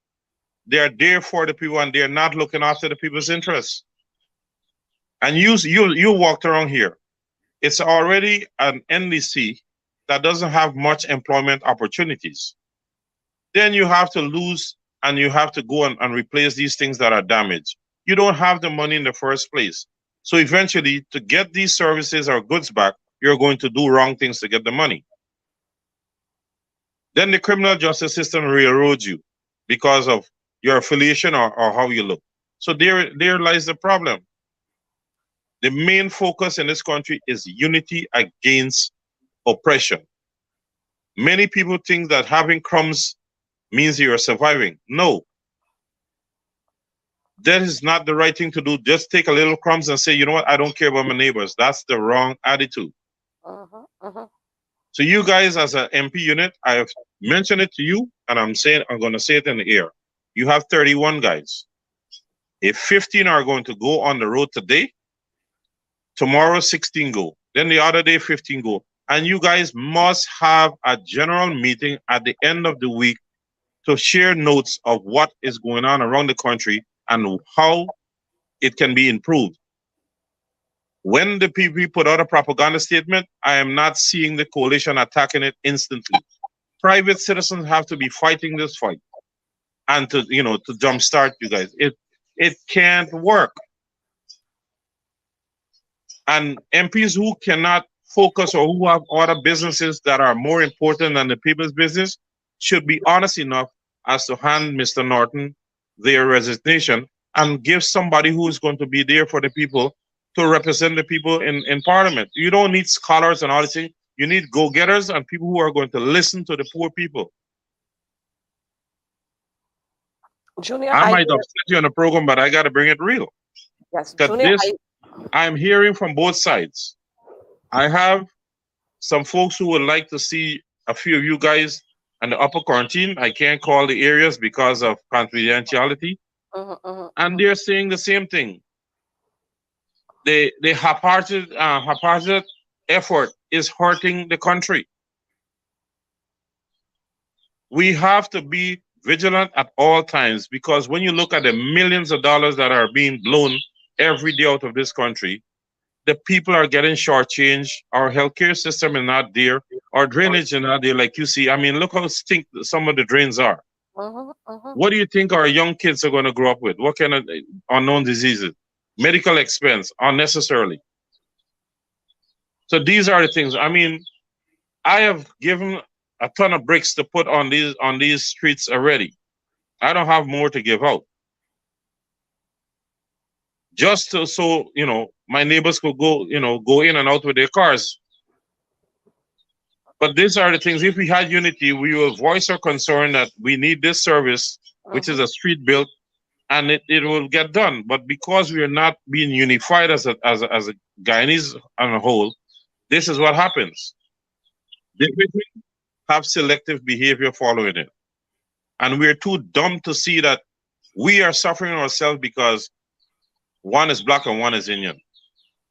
they're there for the people and they're not looking after the people's interests. And you walked around here. It's already an NDC that doesn't have much employment opportunities. Then you have to lose and you have to go and replace these things that are damaged. You don't have the money in the first place. So eventually, to get these services or goods back, you're going to do wrong things to get the money. Then the criminal justice system railroads you because of your affiliation or how you look. So there lies the problem. The main focus in this country is unity against oppression. Many people think that having crumbs means you're surviving. No. That is not the right thing to do. Just take a little crumbs and say, you know what, I don't care about my neighbors. That's the wrong attitude. So you guys as an MP unit, I have mentioned it to you, and I'm going to say it in the air. You have 31 guys. If 15 are going to go on the road today, tomorrow 16 go. Then the other day 15 go. And you guys must have a general meeting at the end of the week to share notes of what is going on around the country and how it can be improved. When the PPP put out a propaganda statement, I am not seeing the coalition attacking it instantly. Private citizens have to be fighting this fight and to jumpstart you guys. It can't work. And MPs who cannot focus or who have other businesses that are more important than the people's business should be honest enough as to hand Mr. Norton their resignation and give somebody who is going to be there for the people to represent the people in Parliament. You don't need scholars and all this thing. You need go-getters and people who are going to listen to the poor people. Junior, I might upset you on the program, but I got to bring it real. Yes, Junior, I'm hearing from both sides. I have some folks who would like to see a few of you guys and the upper quarantine. I can't call the areas because of confidentiality. And they're saying the same thing. The haphazard effort is hurting the country. We have to be vigilant at all times, because when you look at the millions of dollars that are being blown every day out of this country, the people are getting shortchanged. Our healthcare system is not there. Our drainage is not there, like you see. I mean, look how stink some of the drains are. What do you think our young kids are going to grow up with? What kind of unknown diseases? Medical expense unnecessarily. So these are the things. I mean, I have given a ton of bricks to put on these streets already. I don't have more to give out. Just so you know, my neighbors could go in and out with their cars. But these are the things. If we had unity, we will voice our concern that we need this service, which is a street built, and it will get done. But because we are not being unified as a Guyanese on a whole, this is what happens. They have selective behavior following it. And we're too dumb to see that we are suffering ourselves because one is black and one is Indian.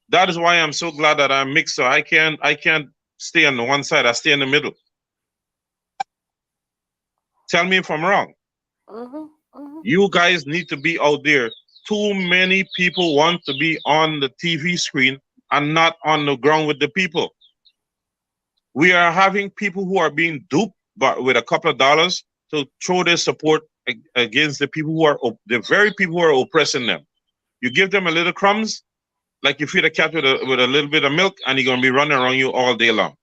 That is why I'm so glad that I'm mixed. So I can't stay on the one side. I stay in the middle. Tell me if I'm wrong. You guys need to be out there. Too many people want to be on the TV screen and not on the ground with the people. We are having people who are being duped with a couple of dollars to throw their support against the people who are the very people who are oppressing them. You give them a little crumbs, like you feed a cat with a little bit of milk, and he's gonna be running around you all day long.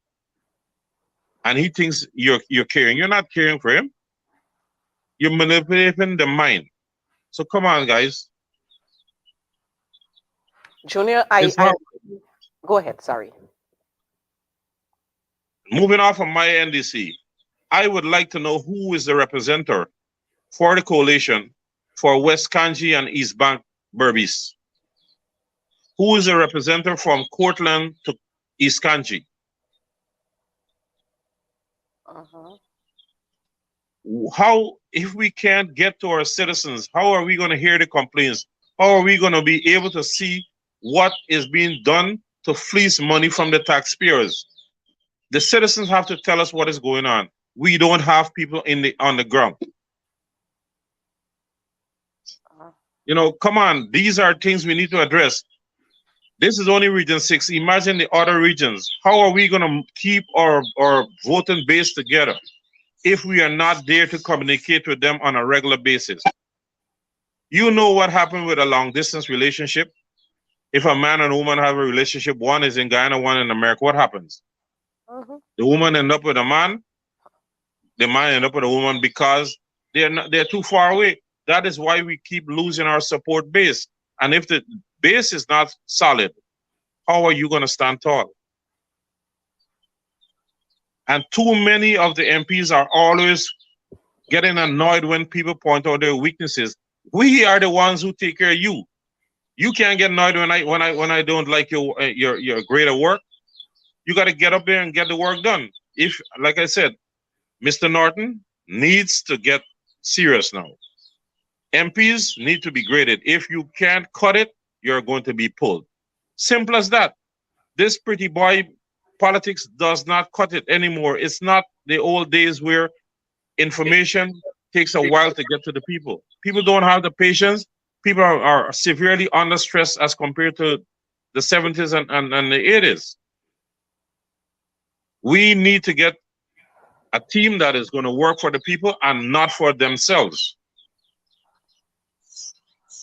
And he thinks you're caring. You're not caring for him. You're manipulating the mind. So come on, guys. Junior, go ahead. Sorry. Moving off of my NDC, I would like to know who is the representative for the coalition for West Kanji and East Bank Berbice. Who is the representative from Cortland to East Kanji? How, if we can't get to our citizens, how are we going to hear the complaints? How are we going to be able to see what is being done to fleece money from the taxpayers? The citizens have to tell us what is going on. We don't have people on the ground. You know, come on, these are things we need to address. This is only Region 6. Imagine the other regions. How are we going to keep our voting base together if we are not there to communicate with them on a regular basis? You know what happened with a long distance relationship? If a man and a woman have a relationship, one is in Guyana, one in America, what happens? The woman end up with a man, the man end up with a woman because they're too far away. That is why we keep losing our support base. And if the base is not solid, how are you going to stand tall? And too many of the MPs are always getting annoyed when people point out their weaknesses. We are the ones who take care of you. You can't get annoyed when I don't like your greater work. You got to get up there and get the work done. If, like I said, Mr. Norton needs to get serious now. MPs need to be graded. If you can't cut it, you're going to be pulled. Simple as that. This pretty boy politics does not cut it anymore. It's not the old days where information takes a while to get to the people. People don't have the patience. People are severely under stress as compared to the 70s and the 80s. We need to get a team that is going to work for the people and not for themselves.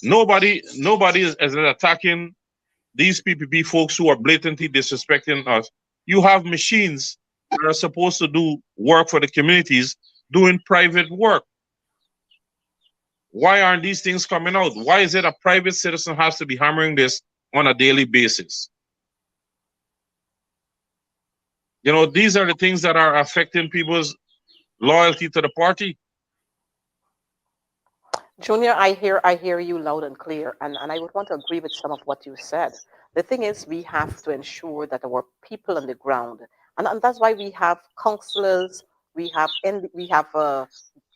Nobody is attacking these PPP folks who are blatantly disrespecting us. You have machines that are supposed to do work for the communities doing private work. Why aren't these things coming out? Why is it a private citizen has to be hammering this on a daily basis? You know, these are the things that are affecting people's loyalty to the party. Junior, I hear you loud and clear, and I would want to agree with some of what you said. The thing is, we have to ensure that our people on the ground, and that's why we have councillors, we have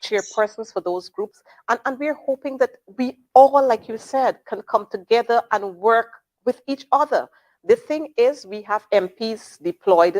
chairpersons for those groups, and we're hoping that we all, like you said, can come together and work with each other. The thing is, we have MPs deployed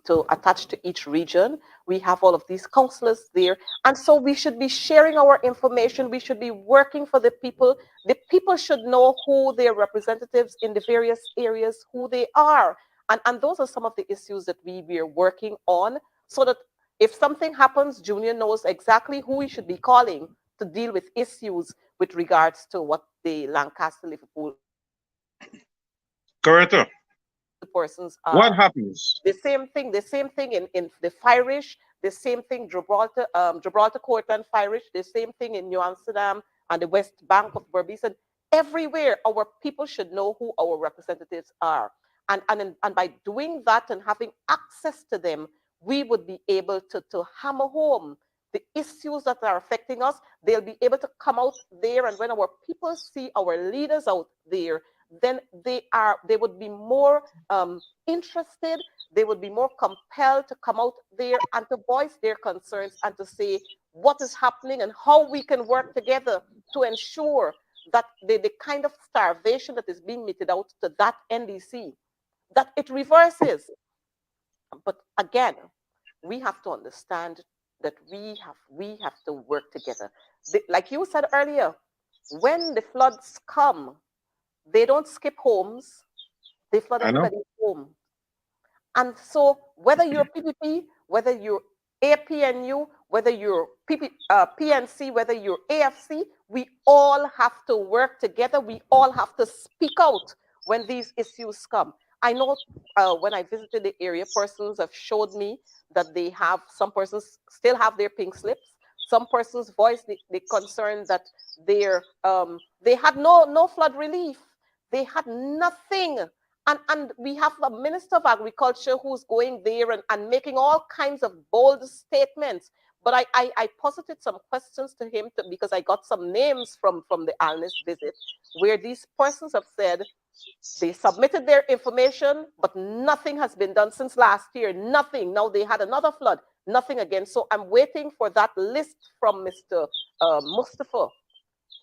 to attach to each region. We have all of these councillors there. And so we should be sharing our information. We should be working for the people. The people should know who their representatives in the various areas, who they are. And those are some of the issues that we are working on, so that if something happens, Junior knows exactly who we should be calling to deal with issues with regards to what the Lancaster, Liverpool, Coretta, the persons are. what happens? The same thing in the Firish, the same thing Gibraltar, Courtland, Firish, the same thing in New Amsterdam and the West Bank of Berbice. And everywhere, our people should know who our representatives are. And by doing that and having access to them, we would be able to hammer home the issues that are affecting us. They'll be able to come out there, and when our people see our leaders out there, then they would be more interested, they would be more compelled to come out there and to voice their concerns and to say what is happening and how we can work together to ensure that the kind of starvation that is being meted out to that NDC, that it reverses. But again, we have to understand that we have to work together. Like you said earlier, when the floods come, they don't skip homes, they flood everybody's home. And so whether you're PPP, whether you're APNU, whether you're PNC, whether you're AFC, we all have to work together. We all have to speak out when these issues come. I know when I visited the area, persons have showed me that some persons still have their pink slips. Some persons voiced the concern that they had no flood relief. They had nothing. And we have a Minister of Agriculture who's going there and making all kinds of bold statements. But I posited some questions to him because I got some names from the Alnis visit where these persons have said they submitted their information, but nothing has been done since last year. Nothing. Now they had another flood. Nothing again. So I'm waiting for that list from Mr. Mustafa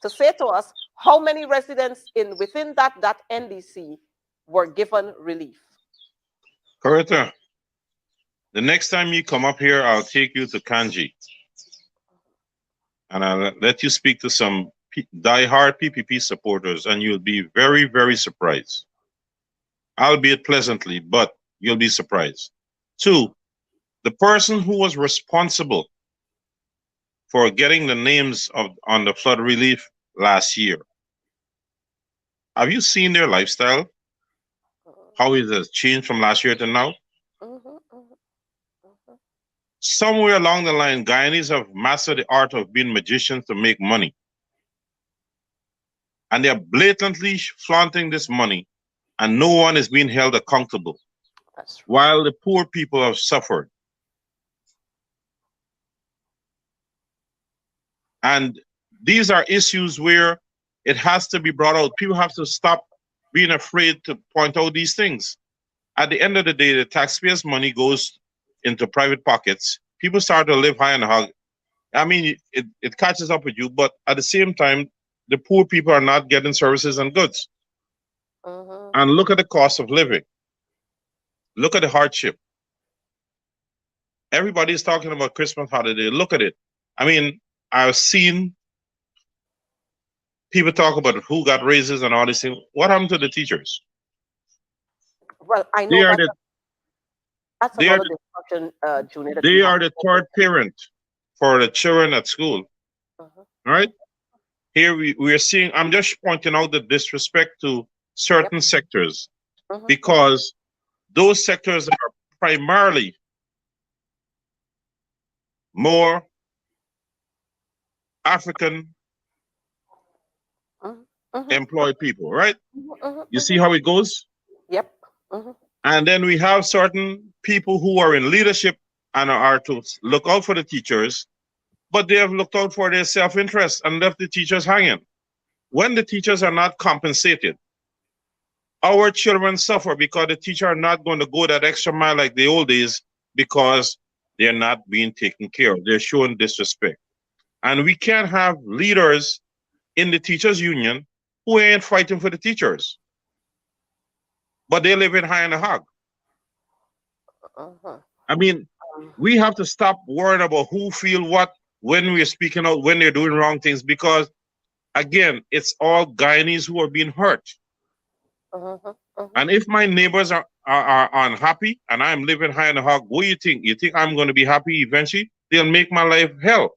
to say to us how many residents within that NDC were given relief. Coretta, the next time you come up here, I'll take you to Kanji. And I'll let you speak to some die-hard PPP supporters, and you'll be very, very surprised. Albeit pleasantly, but you'll be surprised. 2, the person who was responsible for getting the names on the flood relief last year, have you seen their lifestyle? How it has changed from last year to now? Somewhere along the line, Guyanese have mastered the art of being magicians to make money. And they are blatantly flaunting this money, and no one is being held accountable. That's right. While the poor people have suffered. And these are issues where it has to be brought out. People have to stop being afraid to point out these things. At the end of the day, the taxpayers' money goes into private pockets. People start to live high and hug. I mean, it catches up with you, but at the same time, the poor people are not getting services and goods. And look at the cost of living. Look at the hardship. Everybody's talking about Christmas holiday. Look at it. I mean, I've seen people talk about who got raises and all these things. What happened to the teachers? Well, I know that's another discussion, Junior. They are the third parent for the children at school. All right? Here we are seeing, I'm just pointing out the disrespect to certain sectors because those sectors are primarily more African employed people, right? You see how it goes? Yep. And then we have certain people who are in leadership and are to look out for the teachers, but they have looked out for their self-interest and left the teachers hanging. When the teachers are not compensated, our children suffer because the teachers are not going to go that extra mile like the old days because they're not being taken care of. They're showing disrespect. And we can't have leaders in the teachers union who ain't fighting for the teachers, but they live in high and a hog. I mean, we have to stop worrying about who feel what when we're speaking out, when they're doing wrong things, because again, it's all Guyanese who are being hurt. And if my neighbors are unhappy and I'm living high in the hog, what do you think? You think I'm going to be happy eventually? They'll make my life hell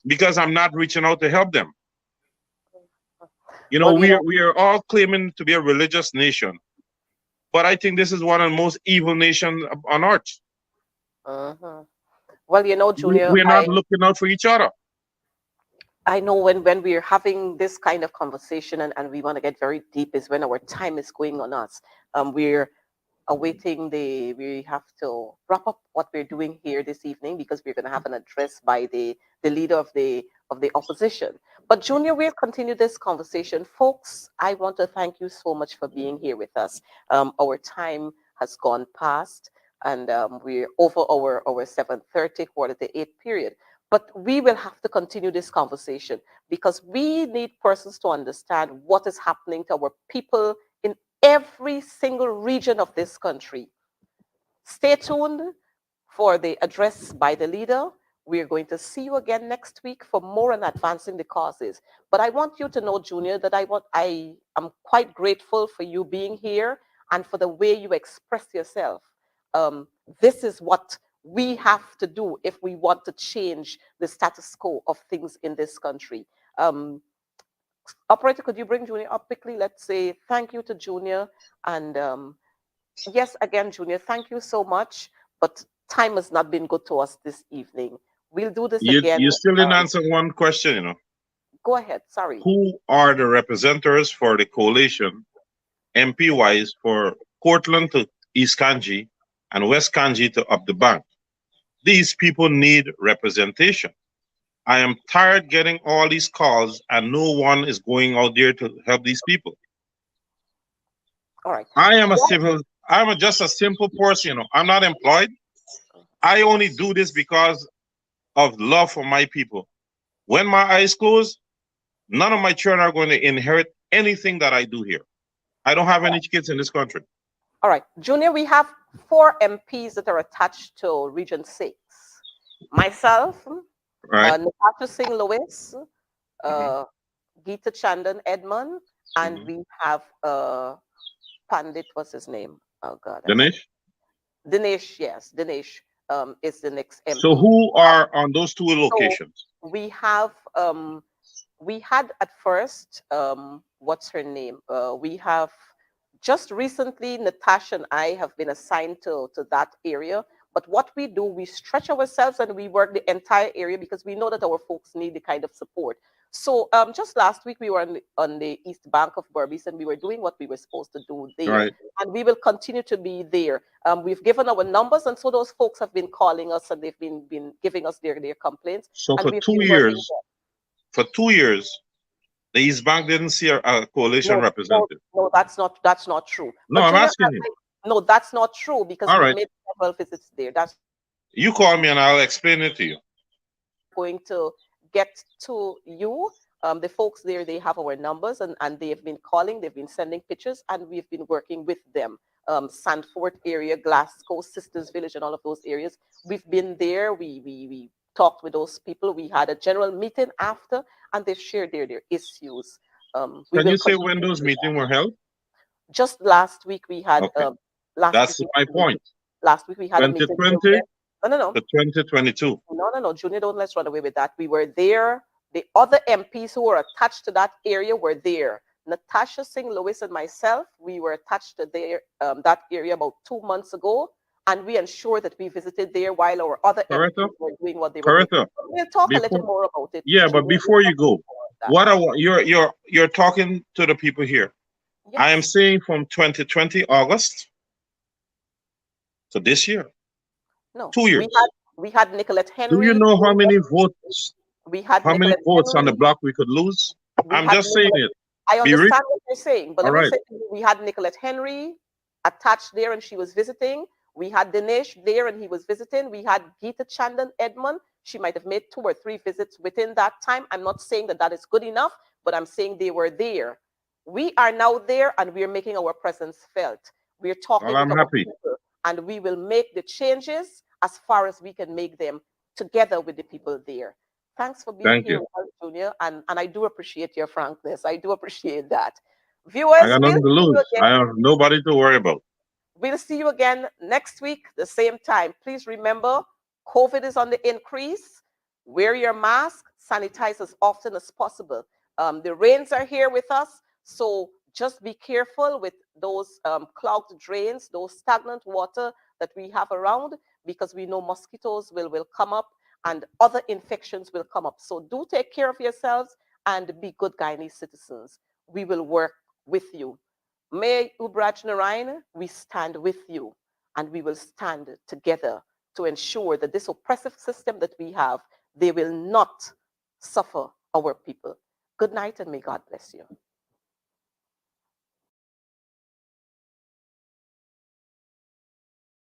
because I'm not reaching out to help them. You know, we are all claiming to be a religious nation, but I think this is one of the most evil nations on earth. Well, you know, Junior, we're not looking out for each other. I know when we're having this kind of conversation and we want to get very deep is when our time is going on us. We're awaiting we have to wrap up what we're doing here this evening because we're going to have an address by the leader of the opposition. But Junior, we'll continue this conversation. Folks, I want to thank you so much for being here with us. Our time has gone past and we're over our 7:30, 7:45 period. But we will have to continue this conversation because we need persons to understand what is happening to our people in every single region of this country. Stay tuned for the address by the leader. We're going to see you again next week for more on advancing the causes. But I want you to know, Junior, that I am quite grateful for you being here and for the way you express yourself. This is what we have to do if we want to change the status quo of things in this country. Operator, could you bring Junior up quickly? Let's say thank you to Junior. And yes, again, Junior, thank you so much. But time has not been good to us this evening. We'll do this again. You still didn't answer one question, you know. Go ahead, sorry. Who are the representatives for the coalition, MP-wise, for Cortland to East Kanji and West Kanji to up the bank? These people need representation. I am tired getting all these calls and no one is going out there to help these people. All right. I'm just a simple person, you know. I'm not employed. I only do this because of love for my people. When my eyes close, none of my children are going to inherit anything that I do here. I don't have any kids in this country. All right, Junior, we have 4 MPs that are attached to Region 6. Myself, right. Natasha Singh Lewis, Geeta Chandan Edmond, and we have Pandit, what's his name? Oh God. Dinesh? Dinesh, yes. Dinesh is the next MP. So who are on those 2 locations? So we have, we had at first, what's her name? We have just recently, Natasha and I have been assigned to that area. But what we do, we stretch ourselves and we work the entire area because we know that our folks need the kind of support. So just last week, we were on the East Bank of Berbice and we were doing what we were supposed to do there. Right. And we will continue to be there. We've given our numbers and so those folks have been calling us and they've been giving us their complaints. So for 2 years, the East Bank didn't see a coalition representative. No, that's not true. No, I'm asking you. No, that's not true because we made several visits there. You call me and I'll explain it to you. Going to get to you. The folks there, they have our numbers and they have been calling, they've been sending pictures and we've been working with them. Sandford area, Glasgow, Sisters Village and all of those areas. We've been there. We talked with those people. We had a general meeting after and they've shared their issues. Can you say when those meetings were held? Just last week we had. That's my point. Last week we had 2020. No. The 2022. No. Junior, don't let's run away with that. We were there. The other MPs who were attached to that area were there. Natasha Singh Lewis and myself, we were attached to that area about 2 months ago. And we ensured that we visited there while our other MPs were doing what they were doing. We'll talk a little more about it. Yeah, but before you go, you're talking to the people here. Yes. I am saying from 2020 August to this year. No, 2 years. We had Nicolette Henry. Do you know how many votes? How many votes on the block we could lose? I'm just saying it. I understand what you're saying, but let me say we had Nicolette Henry attached there and she was visiting. We had Dinesh there and he was visiting. We had Geeta Chandan Edmond. She might have made 2 or 3 visits within that time. I'm not saying that that is good enough, but I'm saying they were there. We are now there and we're making our presence felt. We're talking Well, I'm with our happy. people, and we will make the changes as far as we can make them together with the people there. Thanks for being Thank here, you. Junior, and I do appreciate your frankness. I do appreciate that. I Viewers, got we'll nothing to see you lose. again. I have nobody to worry about. We'll see you again next week, the same time. Please remember, COVID is on the increase. Wear your mask, sanitize as often as possible. The rains are here with us, so just be careful with those clogged drains, those stagnant water that we have around, because we know mosquitoes will come up and other infections will come up. So do take care of yourselves and be good Guyanese citizens. We will work with you. May Ubraj Narayan, we stand with you, and we will stand together to ensure that this oppressive system that we have, they will not suffer our people. Good night, and may God bless you.